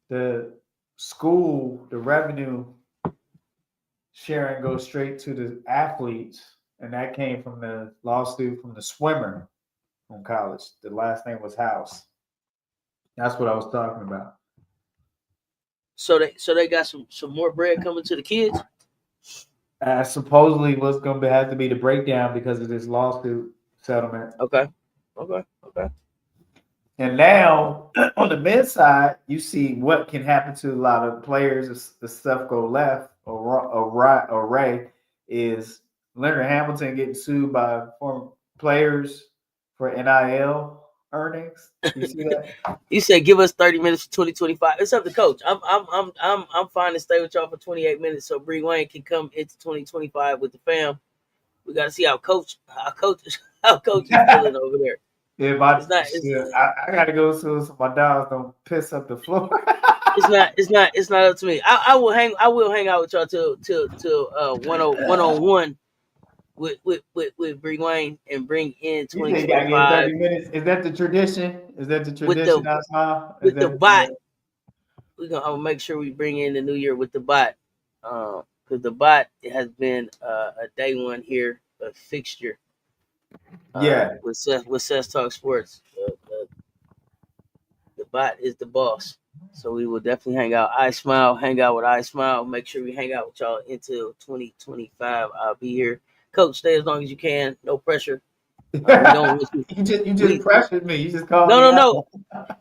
the school, the revenue sharing goes straight to the athletes, and that came from the lawsuit from the swimmer from college. The last name was House. That's what I was talking about. So they got some more bread coming to the kids. Supposedly, what's going to have to be the breakdown because of this lawsuit settlement. Okay. And now on the men's side, you see what can happen to a lot of players if the stuff go left or right is Leonard Hamilton getting sued by former players for NIL earnings. You see that? You said give us 30 minutes for 2025. It's up to coach. I'm fine to stay with y'all for 28 minutes so Bree Wayne can come into 2025 with the fam. We got to see how coach is feeling over there. If I got to go so my dogs don't piss up the floor. It's not up to me. I will hang out with y'all till 101 with Bree Wayne and bring in 2025. 30 minutes. Is that the tradition? Is that the tradition? With the bot. I'm gonna make sure we bring in the new year with the bot. Because the bot has been a day one here, a fixture. With Seth Talk Sports, the bot is the boss. So we will definitely hang out. Hang out with iSmile. Make sure we hang out with y'all until 2025. I'll be here. Coach, stay as long as you can. No pressure. You just pressured me. You just called me.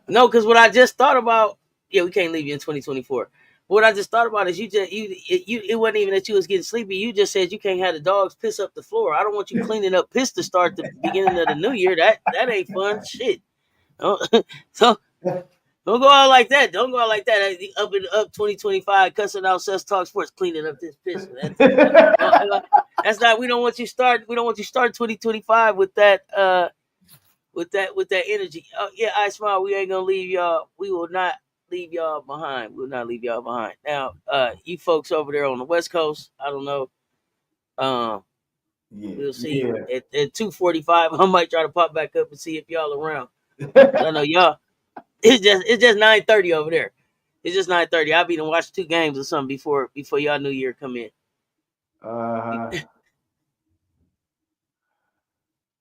No, because what I just thought about. Yeah, we can't leave you in 2024. What I just thought about is it wasn't even that you was getting sleepy. You just said you can't have the dogs piss up the floor. I don't want you cleaning up piss to start the beginning of the new year. That ain't fun. Shit. So don't go out like that. Don't go out like that. Up 2025, cussing out Seth Talk Sports, cleaning up this piss. That's not. We don't want you start 2025 with that. With that energy. Yeah, iSmile. We ain't gonna leave y'all. We will not leave y'all behind. We will not leave y'all behind. Now, you folks over there on the West Coast, I don't know. We'll see. At 2:45, I might try to pop back up and see if y'all around. I know y'all. It's just 9:30 over there. It's just 9:30. I'll be to watch 2 games or something before y'all New Year come in.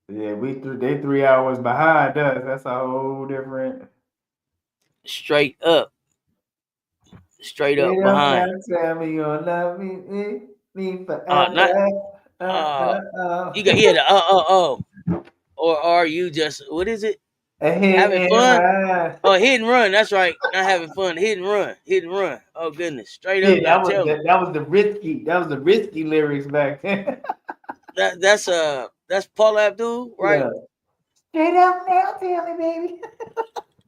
Yeah, they 3 hours behind us. That's a whole different. Straight up behind. Tell me you'll love me forever. You got or are you just what is it? Having fun? Hit and run. That's right. Not having fun. Hit and run. Oh goodness, straight up. That was the risky lyrics back then. That's Paula Abdul, right? Yeah. Straight up now, tell me, baby.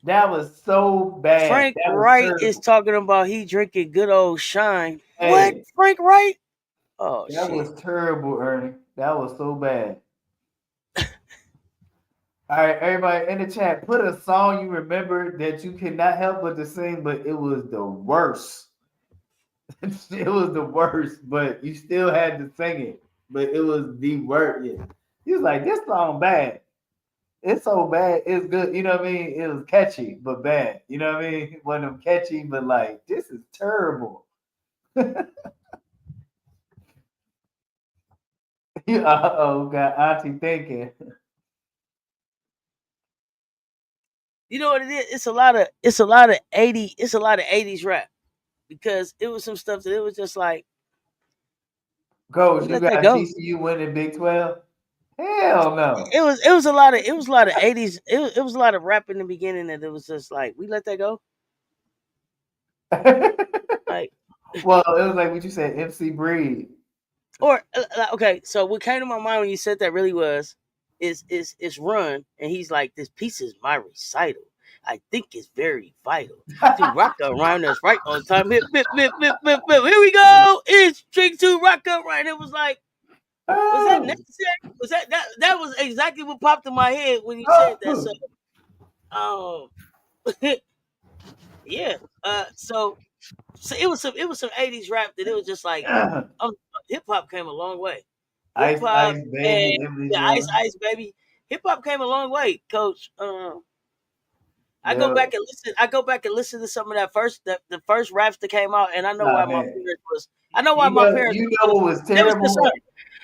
That was so bad. Frank Wright is talking about he drinking good old shine. Hey, what? Frank Wright? Oh, that was terrible, Ernie. That was so bad. All right, everybody in the chat, put a song you remember that you cannot help but to sing, but it was the worst. It was the worst, but you still had to sing it. But it was the worst. Yeah. He was like, this song bad. It's so bad, it's good. You know what I mean? It was catchy, but bad. You know what I mean? It wasn't catchy, but like, this is terrible. Uh-oh, got Auntie thinking. You know what it is? It's a lot of 80s rap. Because it was some stuff that it was just like Coach, you got TCU winning Big 12? Hell no. It was a lot of 80s. It was a lot of rap in the beginning that it was just like we let that go. Like, well, it was like what you said, MC Breed. Or okay, so what came to my mind when you said that really was is Run, and he's like, this piece is my recital. I think it's very vital to rock around us right on time. Hip, hip, hip, hip, hip, hip. Here we go. It's Drink to Rock Around. It was like, was that necessary? Was that was exactly what popped in my head when you said that. So, yeah. So it was some 80s rap that it was just like hip hop came a long way. Hip hop Ice and Baby, Ice Baby. Hip hop came a long way, Coach. I go back and listen. I go back and listen to some of the first raps that came out, and I know why my parents was. I know why my parents. You know what was terrible?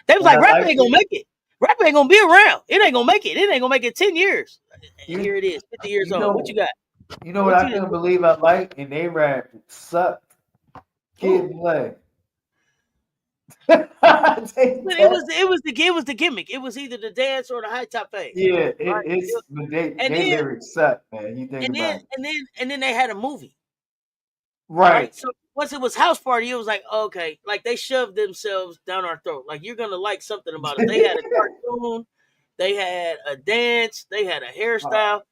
They was like, rap ain't gonna make it. Rap ain't gonna be around. It ain't gonna make it. It ain't gonna make it 10 years. Here it is, 50 years old. What you got? You know what I couldn't believe I liked, and they rap sucked. Kid Play. But it was the gimmick. It was either the dance or the high top fade. Yeah, they lyrics suck, man. You think about it. And then they had a movie. Right. So once it was House Party, it was like, okay, like they shoved themselves down our throat. Like, you're gonna like something about it. They had a cartoon, they had a dance, they had a hairstyle.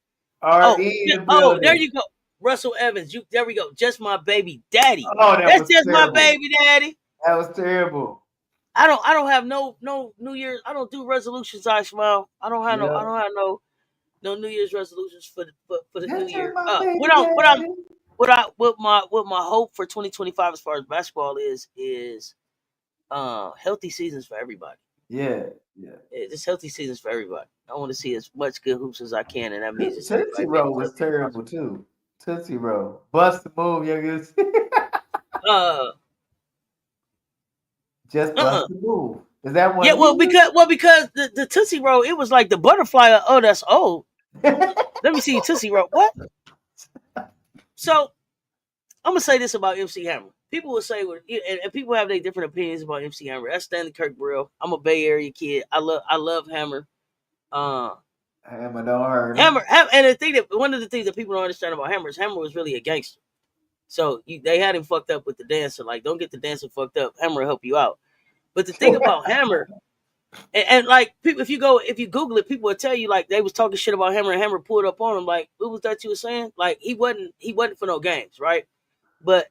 There you go. Russell Evans. There we go. Just My Baby Daddy. That's just terrible. My baby daddy. That was terrible. I don't have no New Year's. I don't do resolutions. I smile. I don't have no New Year's resolutions for the New Year. What my hope for 2025 as far as basketball is healthy seasons for everybody. Yeah. Just healthy seasons for everybody. I want to see as much good hoops as I can, and that means Tootsie Roll was terrible too. Tootsie Roll, bust the move, youngest. Just bust the move. Is that one? Yeah, because the Tootsie Roll, it was like the butterfly. That's old. Let me see Tootsie Roll. What? So I'm gonna say this about MC Hammer. People will say, and people have their different opinions about MC Hammer. That's Stanley Kirkbrell. I'm a Bay Area kid. I love Hammer. Hammer don't hurt. Hammer, and one of the things that people don't understand about Hammer is Hammer was really a gangster. So they had him fucked up with the dancer. Like, don't get the dancer fucked up. Hammer will help you out. But the thing about Hammer, and like people, if you Google it, people will tell you like they was talking shit about Hammer, and Hammer pulled up on him. Like, what was that you were saying? Like, he wasn't for no games, right? But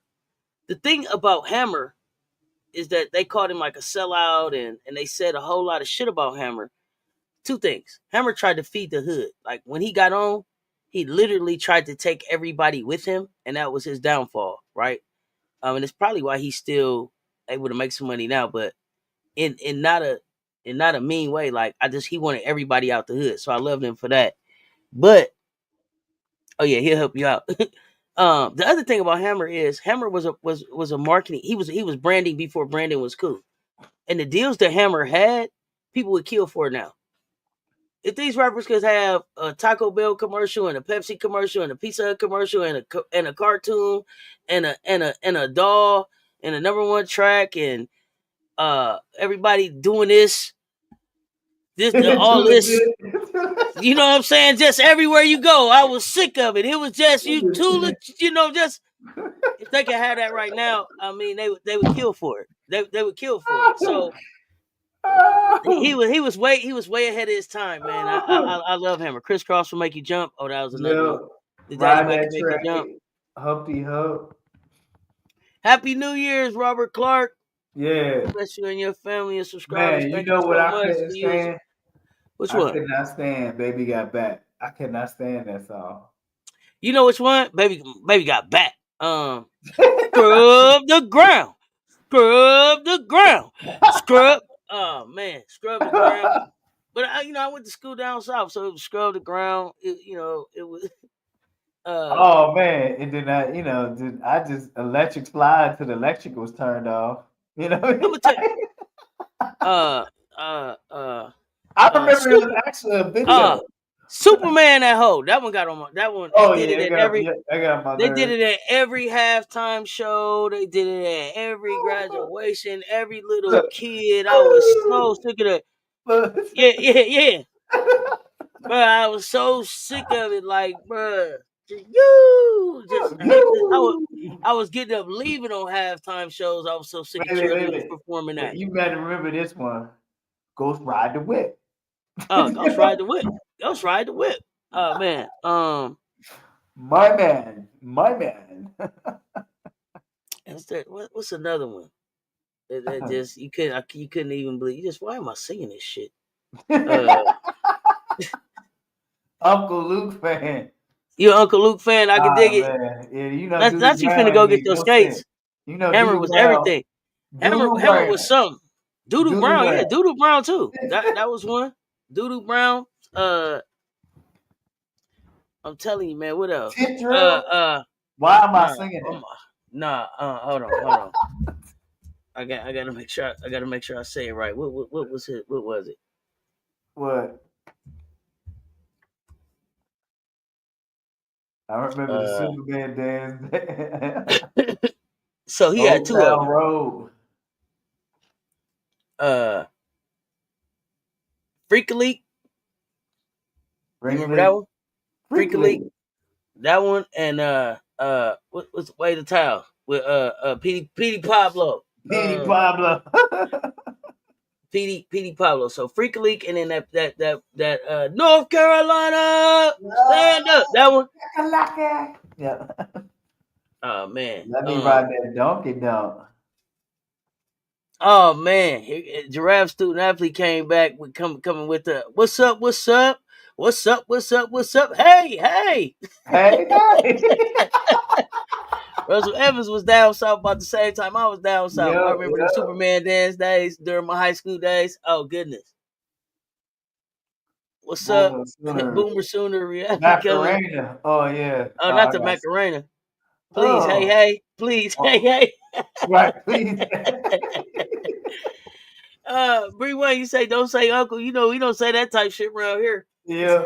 the thing about Hammer is that they called him like a sellout, and they said a whole lot of shit about Hammer. Two things. Hammer tried to feed the hood. Like, when he got on, he literally tried to take everybody with him, and that was his downfall, right? And it's probably why he's still able to make some money now, but in not a mean way. Like, he wanted everybody out the hood, so I loved him for that. But he'll help you out. The other thing about Hammer is Hammer was a marketing. He was branding before branding was cool, and the deals that Hammer had, people would kill for now. If these rappers could have a Taco Bell commercial and a Pepsi commercial and a Pizza Hut commercial and a cartoon and a doll and a number one track and everybody doing this all this, you know what I'm saying? Just everywhere you go, I was sick of it. It was just just if they could have that right now, I mean, they would kill for it. They would kill for it. So. He was way ahead of his time, man. I love Hammer. Crisscross will make you jump. Oh, that was another one. The Daddy make you jump. Humpty Hump. Happy New Year's, Robert Clark. Yeah. Bless you and your family and subscribers. Man, you know what I couldn't stand? Which one? I could not stand Baby Got Back. I could not stand that song. You know which one? Baby Got Back. Scrub the ground. Scrub the ground. Scrub. Oh man, scrub the ground. But I went to school down south, so it was scrub the ground. It was. Oh man, it did not. I just electric slide till the electric was turned off. I'm gonna tell you. I remember it was actually a video. Superman at Ho. That one got on my. That one. Oh did yeah, it at They did it at every halftime show. They did it at every graduation. Every little kid. I was so sick of that. Yeah. Bro, I was so sick of it. Like, bro, I was getting up leaving on halftime shows. I was so sick of cheerleaders performing that. You better remember this one. Ghost Ride the Whip. Oh, Ghost Ride the Whip. Ghost Ride the Whip. Oh man. My man. My man. What's another one? That just you couldn't even believe. You just why am I singing this shit? Uncle Luke fan. You Uncle Luke fan? I can dig it. Man. Yeah, you know, That's Doodoo you Brown finna go ain't get make your no skates. sense. You know, Hammer Doodoo was Brown. everything. Hammer Brown. was something. Doodoo Doodoo Brown, yeah, Brown. Doodoo Brown too. That was one. Doodoo Brown. I'm telling you, man. What else? Tip drill. Why am I singing it? Hold on. I gotta make sure I say it right. What was it? What was it? What? I remember the Superman dance. So he had two of them. Road. Freak League. You remember that one? Freak League. That one and what's Way to Towel with Petey Pablo. Petey Pablo. Petey Pablo. So Freak League and then that North Carolina stand up. That one. Yeah. Oh man. Let me ride that donkey dog. Oh man, Giraffe Student Athlete came back with coming with the what's up? Hey. Russell Evans was down south about the same time I was down south. I remember the Superman dance days during my high school days. Oh goodness. What's up? Boomer Sooner reality Macarena. Oh yeah. Oh, not the Macarena. Please, hey. Please, hey. Right, please. Bree Wayne, you say don't say uncle. You know we don't say that type shit around here. Yeah.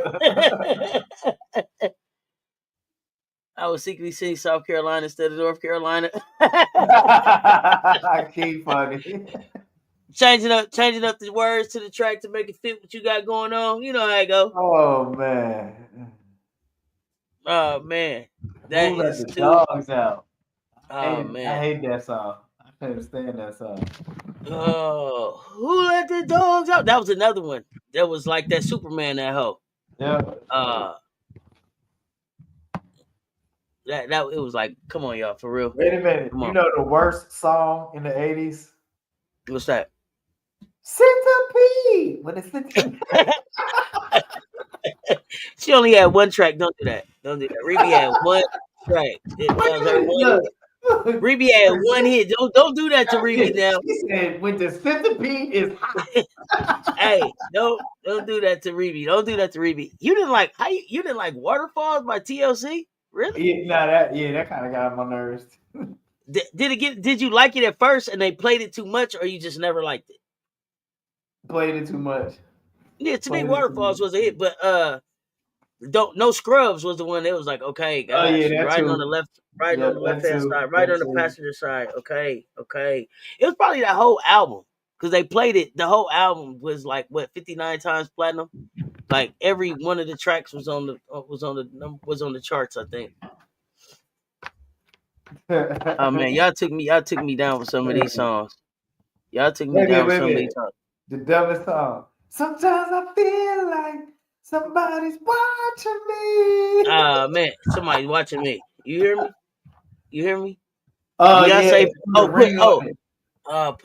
I was secretly sing South Carolina instead of North Carolina. I keep funny. Changing up the words to the track to make it fit what you got going on. You know how it go. Oh man. Oh man. That Who let the dogs out? I hate that song. I can't stand that song. Oh, who let the dogs out? That was another one. That was like that Superman that hoe. Yeah. That it was like, come on, y'all, for real. Wait a minute. You know the worst song in the 80s? What's that? Centipede. When it's Centipede. She only had one track. Don't do that. Reby had one track. Reby had one hit. Don't do that to Reby now. She said when the centipede is hot. Hey, don't do that to Reby. Don't do that to Reby. You didn't like Waterfalls by TLC? Really? Yeah, that kind of got on my nerves. Did you like it at first and they played it too much, or you just never liked it? Played it too much. Yeah, to me, Waterfalls was a hit, but No Scrubs was the one that was like, okay, guys, right on the left hand side, right on the passenger side. Okay. It was probably that whole album because they played it. The whole album was like 59 times platinum. Like every one of the tracks was on the charts, I think. Oh man, y'all took me down with some of these songs. Y'all took me down with some of these songs. The dumbest song. Sometimes I feel like somebody's watching me. Man, somebody's watching me. You hear me? Oh yeah. Say, put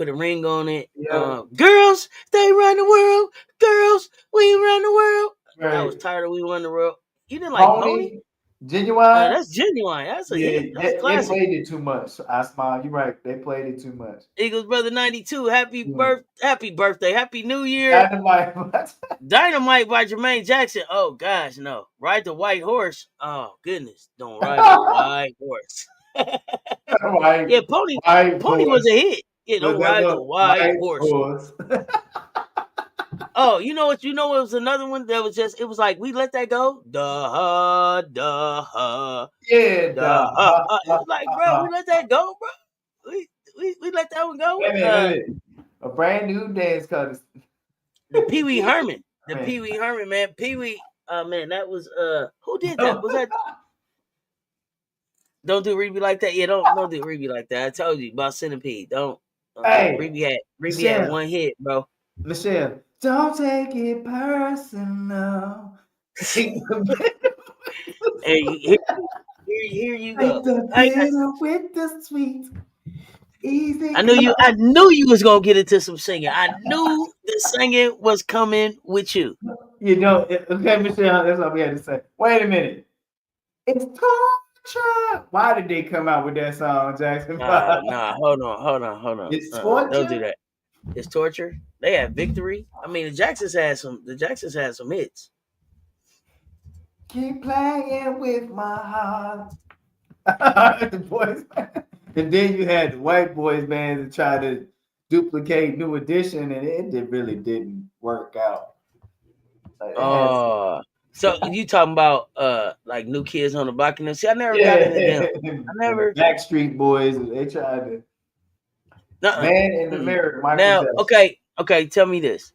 a ring on it. Yeah. Girls, they run the world. Girls, we run the world. Right. I was tired of We Run the World. You didn't like Pony? Genuine? That's Genuine. That's a hit. That's classic. They played it too much. I smile. You're right. They played it too much. Eagles Brother 92. Happy birthday. Happy New Year. Dynamite by Jermaine Jackson. Oh gosh, no. Ride the White Horse. Oh goodness. Don't ride the White Horse. Yeah, Pony was a hit. Yeah, don't ride the White Horse. Oh, you know what? It was another one that was just. It was like we let that go. Yeah. It was like, bro, we let that go, bro. We let that one go. Wait. A brand new dance contest. The Pee Wee Herman. Pee Wee Herman, man. Pee Wee. Man, that was who did that? Was that? Don't do Reby like that. Yeah, don't do Reby like that. I told you about Centipede. Don't. Hey, Reby had one hit, bro. Michelle, don't take it personal. Hey, here you go. Like the bitter with the sweet. Easy. I knew you was gonna get into some singing. I knew the singing was coming with you. You know, okay, Michelle, that's what we had to say. Wait a minute. It's torture. Why did they come out with that song, Jackson? Nah, hold on. It's torture. Don't do that. It's torture. They had victory. I mean, the Jacksons had some hits. Keep playing with my heart. The boys, and then you had the white boys band to try to duplicate New Edition, and it really didn't work out. Like, so you talking about like New Kids on the Block? And see, I never got into them. I never. Backstreet Boys. They tried to. Man in the Mirror. Michael Now, Jackson. okay. Tell me this.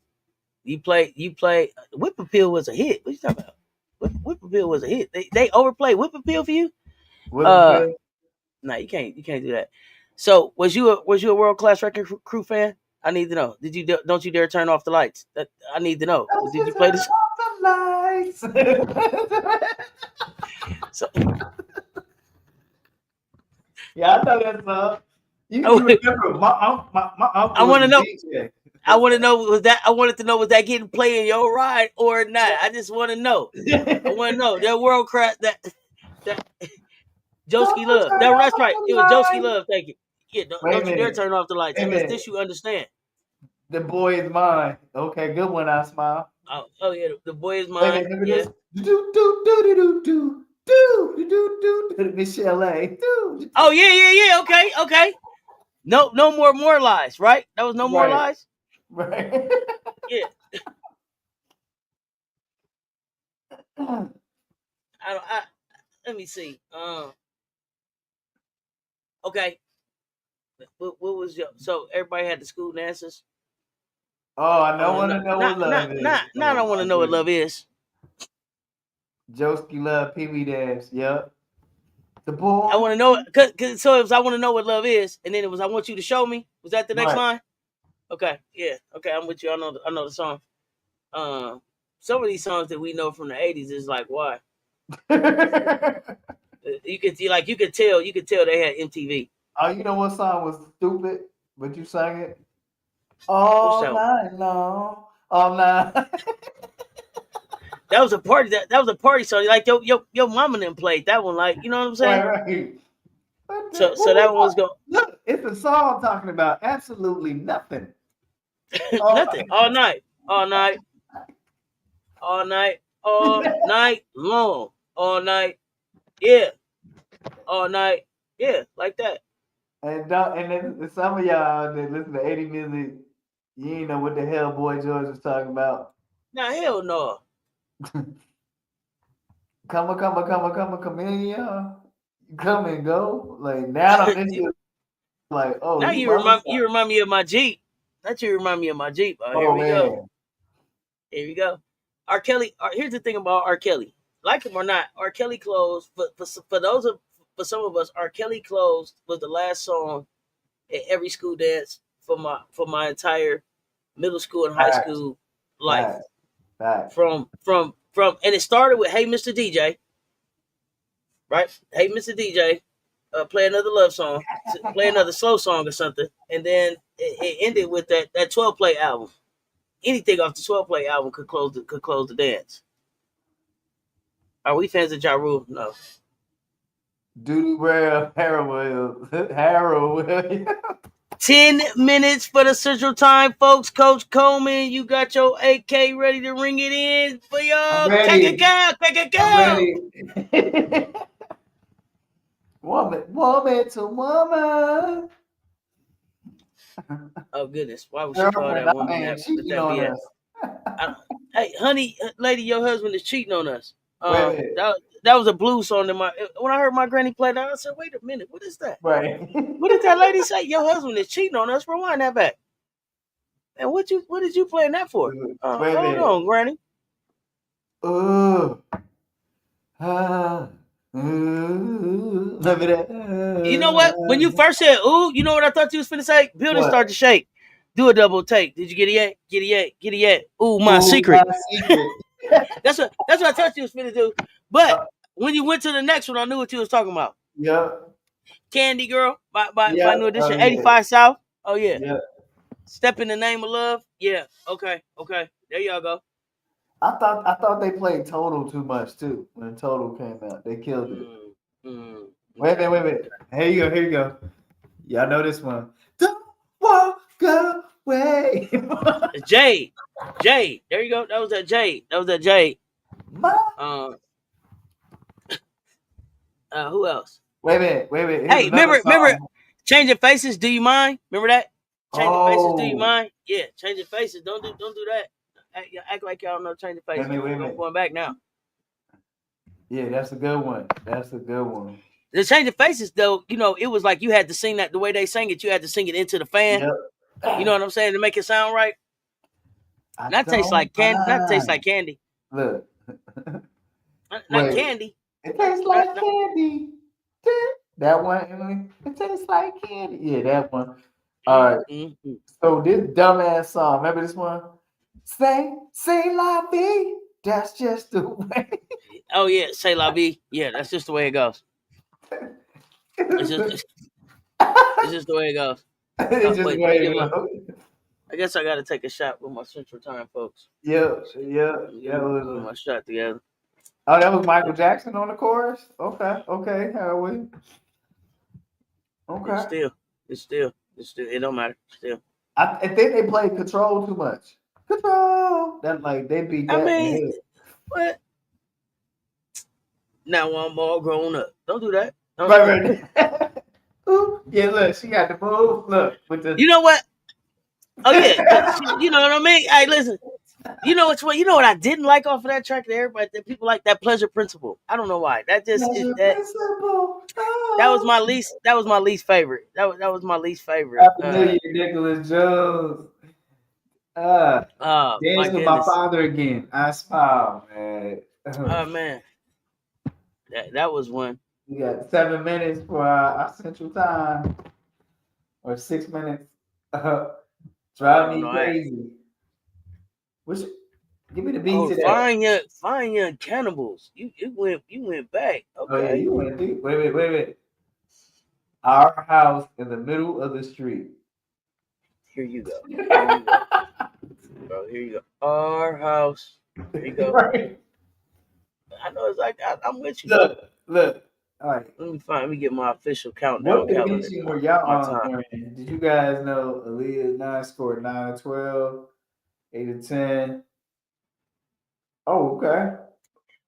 You play. Whip Appeal was a hit. What you talking about? Whip Appeal was a hit. They overplayed Whip Appeal for you. No, you can't do that. So was you a World Class Wrecking Crew fan? I need to know. Did you don't you dare turn off the lights? I need to know. Did you play this? Lights. So, yeah, I know that song. You remember my uncle? I want to know. DJ. I want to know was that getting played in your ride or not? I just want to know. I want to know that World Class that Joski Love. That's right. It was Joski Love. Thank you. Yeah, don't you dare turn off the lights. Unless this you understand. The Boy Is Mine. Okay, good one. I smile. Oh yeah, the Boy Is Mine. Yeah. Michelle A. Oh yeah. Okay. No more lies. Right? That was no more lies. Right. Yeah. Let me see. Okay. What was your? So everybody had the school dances. Oh, I don't want to know what love is. I don't want to know what love is. Joski Love, Pee Wee Dance. Yep. The boy. I want to know it. So if I want to know what love is, and then it was I want you to show me. Was that the next line? Okay. Yeah. Okay. I'm with you. I know the song. Some of these songs that we know from the 80s is like why. You could tell they had MTV. Oh, you know what song was stupid, but you sang it all night long, all night. That was a party. That was a party song. Like your mama didn't play that one. Like you know what I'm saying? Right. So that one was going. Look, it's a song talking about absolutely nothing. Nothing. All night long. All night. Yeah. All night. Yeah. Like that. And then some of y'all that listen to 80 music, you ain't know what the hell Boy George was talking about. Nah, hell no. Come chameleon. You come and go. Like now I'm into like, oh. Now you remind me of my Jeep. That you remind me of my Jeep. Here we go. Here we go. R. Kelly. Here's the thing about R. Kelly. Like him or not, R. Kelly closed. For some of us, R. Kelly closed was the last song at every school dance for my entire middle school and high school life. From and it started with "Hey Mr. DJ," right? "Hey Mr. DJ," play another love song, play another slow song or something, and then it ended with that 12 play album. Anything off the 12 play album could close the dance. Are we fans of Ja Rule? No. Doodoo Brown, Harold. 10 minutes for the Central Time, folks. Coach Coleman, you got your AK ready to ring it in for y'all. Take it go. Woman to woman. Oh goodness, why would she call that woman that BS? Hey, honey, lady, your husband is cheating on us. That was a blues song when I heard my granny play that, I said, wait a minute, what is that? Right. What did that lady say? Your husband is cheating on us. Rewind that back. And what did you playing that for? Hold on, granny. You know what? When you first said ooh, you know what I thought you was finna say? Building started to shake. Do a double take. Did you get it yet? Get it yet? Ooh, my secret. That's what I thought you was finna do. But when you went to the next one, I knew what you was talking about. Yep. Candy Girl by Yep. New Edition, Oh, yeah. 85 South. Oh yeah. Yep. Step in the Name of Love. Yeah. Okay. There y'all go. I thought they played Total too much too. When Total came out, they killed it. Wait a minute. Here you go. Y'all know this one. Don't walk away. Jade. There you go. That was that Jade. Who else? Wait a minute. Hey, Here's another remember song. Changing Faces, Do You Mind? Remember that? Changing Faces, Do You Oh. Mind? Yeah, Changing Faces. Don't do that. Act like y'all don't know Changing Faces. Wait a minute. I'm going back now. Yeah, that's a good one. The Changing Faces, though, you know, it was like you had to sing that the way they sang it. You had to sing it into the fan. Yep. You know what I'm saying, to make it sound right. That tastes like candy. That tastes like candy. Look. Not candy. It tastes like candy. That one, Emily. It tastes like candy. Yeah, that one. All right. Mm-hmm. So this dumbass song, remember this one? Say la vie. That's just the way. Oh yeah, say la vie. Yeah, that's just the way it goes. It's just the way it goes. It's just the way it goes. I guess I got to take a shot with my Central Time folks. Yeah. Put my shot together. Oh, that was Michael Jackson on the chorus? Okay, Howard. Okay. It's still. It don't matter. Still. I think they played Control too much. Control. That like they beat that. I mean, what? Now I'm all grown up. Don't do that. Right. Ooh, yeah, look, she got the move. Look, with the. You know what? Oh yeah, you know what I mean. Hey, listen. You know what I didn't like off of that track there, but people like that Pleasure Principle. I don't know why. That just is that. That was my least. That was my least favorite. That was my least favorite. Happy New Year, Nicholas Jones. Dance with my father again. I smile, man. Oh man, that was one. We got 7 minutes for our Central Time, or 6 minutes. Drive me crazy. Give me the beat to that. Fine Young Cannibals. You went back. Okay. Oh yeah, you went deep. Wait. Our house in the middle of the street. Here you go. Bro, here you go. Our house. Here you go. Right. I know it's like I'm with you. Look. All right. Let me get my official countdown. What condition were y'all on? Did you guys know Aaliyah 9 scored 9 of 12, 8 of 10? Oh, okay.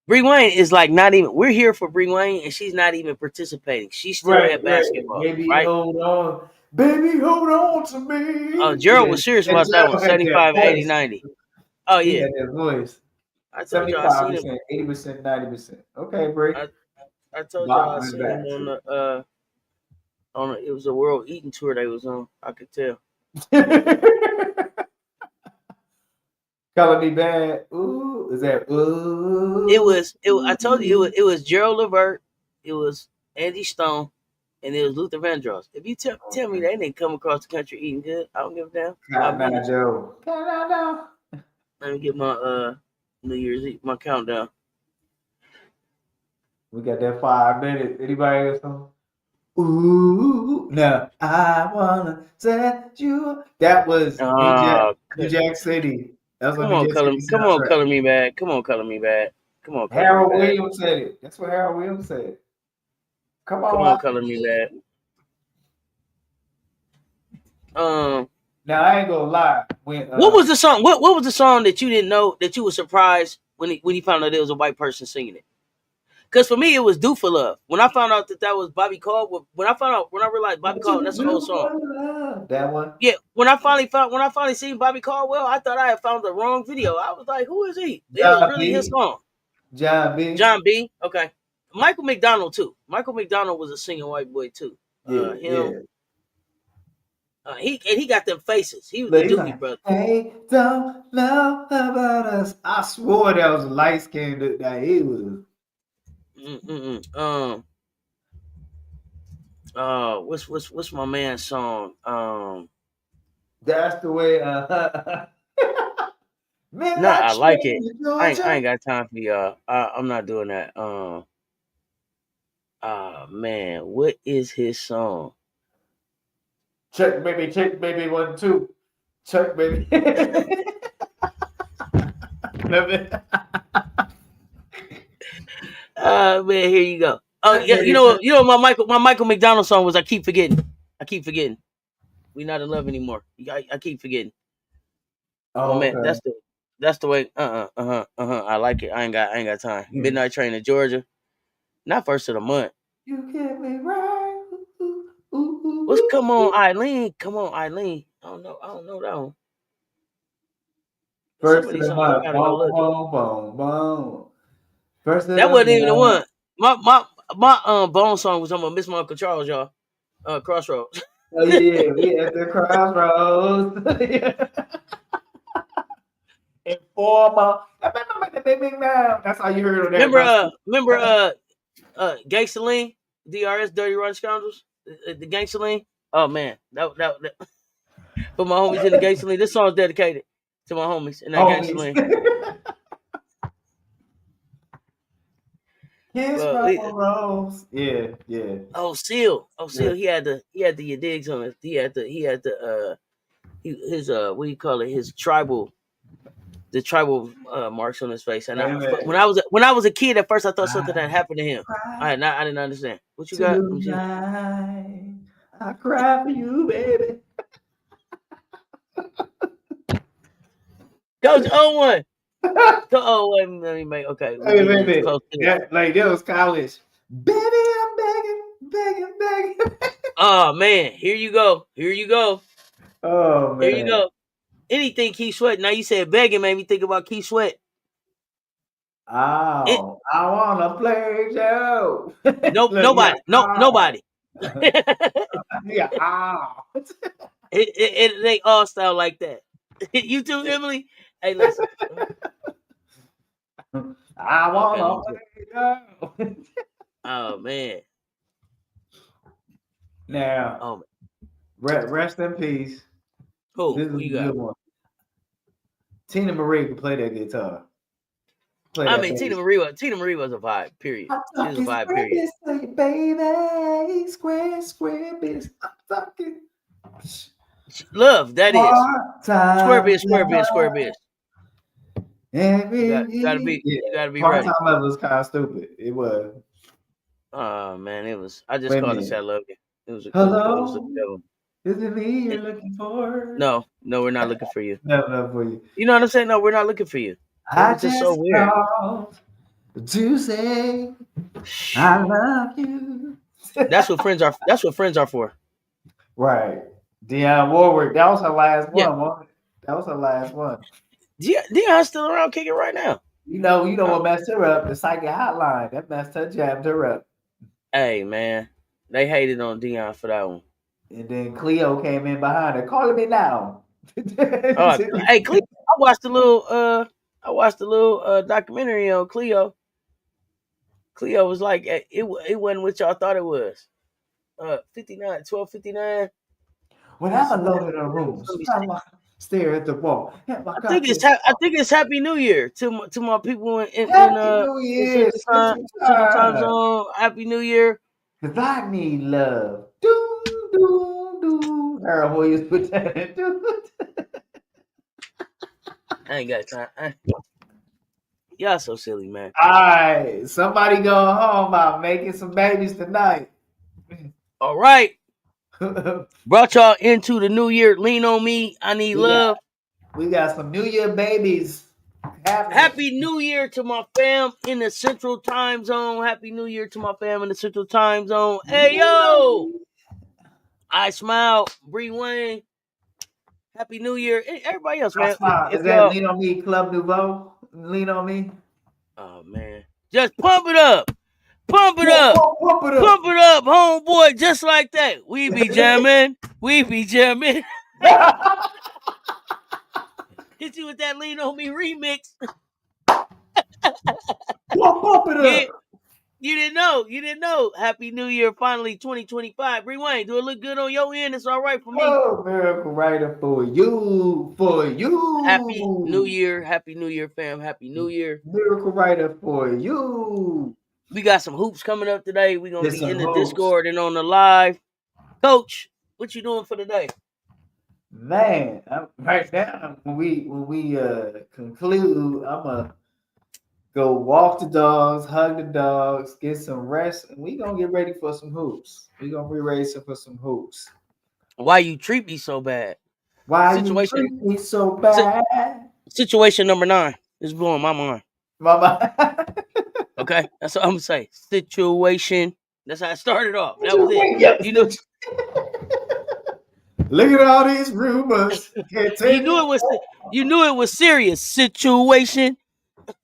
Bree Wayne is like not even. We're here for Bree Wayne, and she's not even participating. She's still at basketball. Baby, right? hold on. Baby, hold on to me. Oh, Gerald was serious about that one. 75, 80, 90. Oh yeah. That voice. I told y'all I seen him. 80%, 90%. Okay, Bree. I told y'all I seen him on it was a world eating tour they was on. I could tell. Color Me Bad. Ooh, is that ooh? It was. I told you it was Gerald Levert. It was Andy Stone, and it was Luther Vandross. If you tell me they didn't come across the country eating good, I don't give a damn. Joe. Let me get my New Year's Eve, my countdown. We got that 5 minutes. Anybody else know? Ooh, no, I wanna set you. That was New Jack City. Come on, Color Me Bad. Come on, Color Me Bad. Come on, Harold Williams said it. That's what Harold Williams said. Come on, Color Me Bad. Now I ain't gonna lie. What was the song? What was the song that you didn't know that you were surprised when you found out there was a white person singing it? Because for me, it was "Do for Love." When I found out that was Bobby Caldwell, when I realized Bobby Caldwell, that's an old song. That one. Yeah, when I finally seen Bobby Caldwell, I thought I had found the wrong video. I was like, "Who is he?" It was really his song. John B. John B. Okay. Michael McDonald too. Michael McDonald was a singing white boy too. He got them faces. He was the Dookie brother. Hey, don't know about us. I swore that was a light skinned dude. That he was. What's my man's song? That's the way. I like it. I ain't got time for y'all. I'm not doing that. Ah man, what is his song? Check baby, 1 2. Check baby. Man, here you go. Oh Check yeah, baby. my Michael McDonald song was I keep forgetting. I keep forgetting. We not in love anymore. I keep forgetting. Oh Oh, man, okay. that's the way. I like it. I ain't got time. Midnight Train to Georgia. Not first of the month. You get me right. Ooh, ooh, ooh, What's ooh, come on, ooh. Eileen? Come on, Eileen. I don't know that one. Some First of of these the songs I month. gotta go Boom, look. boom, boom, boom. First of That the wasn't even the month. one. My Bone song was on Miss my Uncle Charles, y'all. Crossroads. Oh yeah, we at the crossroads. Informer. That's how you heard on that gospel. Remember Gangsta Lean, DRS, Dirty Run Scoundrels, the Gangsta Lean. Oh man, that for my homies in the Gangsta Lean. This song's dedicated to my homies in that Gangsta Homies. Lean. Kiss Well, from a rose. Yeah, yeah. Seal, he had the your digs on it. His what do you call it? His tribal the tribal marks on his face. And Amen. when I was a kid, at first I thought something had I happened to him. cry I didn't understand. What you got? Let me see. tonight. I cry for you, baby. Coach Owen. Oh, wait, let me make. Okay, we Hey, getting wait a into minute. close to this. Like that was college. Baby, I'm begging, begging, begging. Oh man, here you go. Here you go. Oh Here you man. go. Anything Keith Sweat. Now you said begging made me think about Keith Sweat. It Oh, I wanna play Joe. no Look, yeah. nobody. No Oh. nobody. it, Yeah. Oh. they all sound like that. You too, Emily. Hey, listen. I Okay, let wanna me see. play Joe. Oh man. Now, Oh man. rest in peace. This is Who a you got? good one. Tina Marie can play that guitar. Play I that mean, bass. Tina Marie was a vibe. Period. I'm She was a talking vibe. square Period. biz to you, baby. Square biz. I'm talking Love that is part time square biz, square biz. love. Yeah, You gotta be part ready. time love was kind of stupid. It was. Oh man, it was. I just Wait a called to say minute. I love you. It was a Hello, devil. is it me you're It, looking for? no, we're not looking for you. No, for you. You know what I'm saying? No, we're not looking for you. It I was just so just weird. called to say I love you. That's what friends are. That's what friends are for. Right. Dionne Warwick. That was her last Yeah, one, wasn't it? That was her last one. Dion's still around kicking right now. You know Uh, what messed her up? The psychic hotline. That messed her, jammed her up. hey man, they hated on Dion for that one. And then Cleo came in behind her, calling me now. Hey Cleo, I watched a little documentary on Cleo. Cleo was like, it wasn't what y'all thought it was. 59, 12:59. When Let me I'm see what alone in a room, sometimes I stare at the wall. Have my cocktail. I think it's Happy New Year to my people Happy New in Year, Central Central Time Time. Zone. Happy New Year. Cause I need love. Do, do, do. Harold Williams put that in. Do. I ain't got time. Y'all so silly, man. All right. Somebody going home about making some babies tonight. All right. Brought y'all into the new year. Lean on me. I need we got love. we got some New Year babies happening. Happy New Year to my fam in the Central Time Zone. Happy New Year to my fam in the Central Time Zone. Hey yo, I smile. Bree Wayne. Happy New Year. Everybody else, I man. smile. If Is that y'all, Lean on Me Club Nouveau? Lean on Me. oh man, just pump it up. Pump it up. Pump it up. Pump it up, homeboy. Just like that. We be jamming. We be jamming. Hit you with that Lean on Me remix. Pump it Yeah. up. You didn't know. You didn't know. Happy New Year, finally, 2025. Bree Wayne, do it look good on your end? It's all right for me. Oh, miracle writer for you. For Happy New you. Year. Happy New Year, fam. Happy New Year. Miracle writer for you. We got some hoops coming up today. We're gonna Get be some in the hoops. Discord and on the live. Coach, what you doing for today? Man, right now when we conclude, I'm gonna go walk the dogs, hug the dogs, get some rest, and we gonna get ready for some hoops. We gonna be ready for some hoops. Why you treat me so bad? Why you Situation treat me so bad, situation number 9 is blowing my mind. Mama? Okay, that's what I'm gonna say. Situation. That's how I started off. That was it. Yep. You know, Look at all these rumors. you knew it was serious. Situation.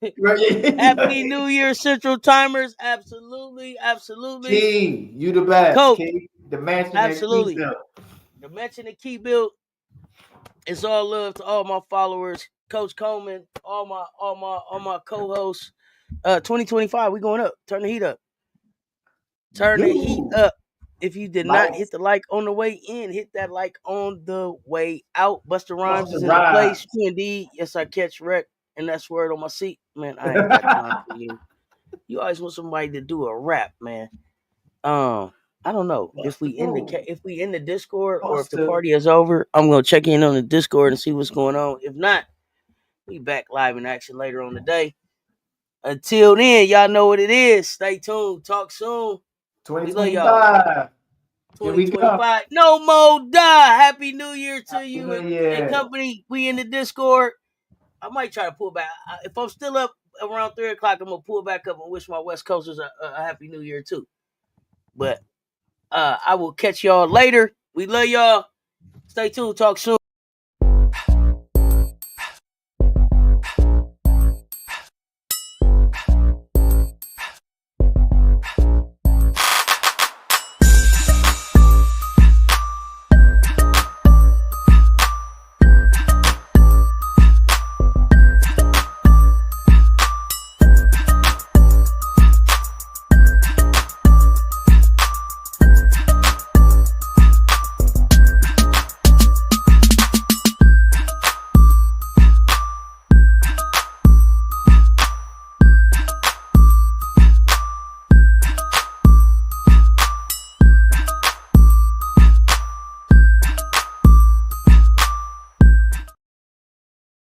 Happy New Year, Central Timers. Absolutely, absolutely. King, you the best. Coach, King, the mansion absolutely. that The mention of Key Built. It's all love to all my followers. Coach Coleman, all my co-hosts. 2025, we going up. Turn the heat up. Turn the heat up. If you did not hit the like on the way in, hit that like on the way out. Busta Rhymes is in the place. P&D, yes, I catch wreck, and that's word on my seat. Man, I ain't got time for you. You always want somebody to do a rap, man. I don't know if we in the Discord or if the party is over. I'm gonna check in on the Discord and see what's going on. If not, we back live in action later on the day. Until then, y'all know what it is. Stay tuned. Talk soon. 2025. 2025. No more die. Happy New Year to you and company. We in the Discord. I might try to pull back. If I'm still up around 3 o'clock, I'm gonna pull back up and wish my West Coasters a happy New Year too. But I will catch y'all later. We love y'all. Stay tuned. Talk soon.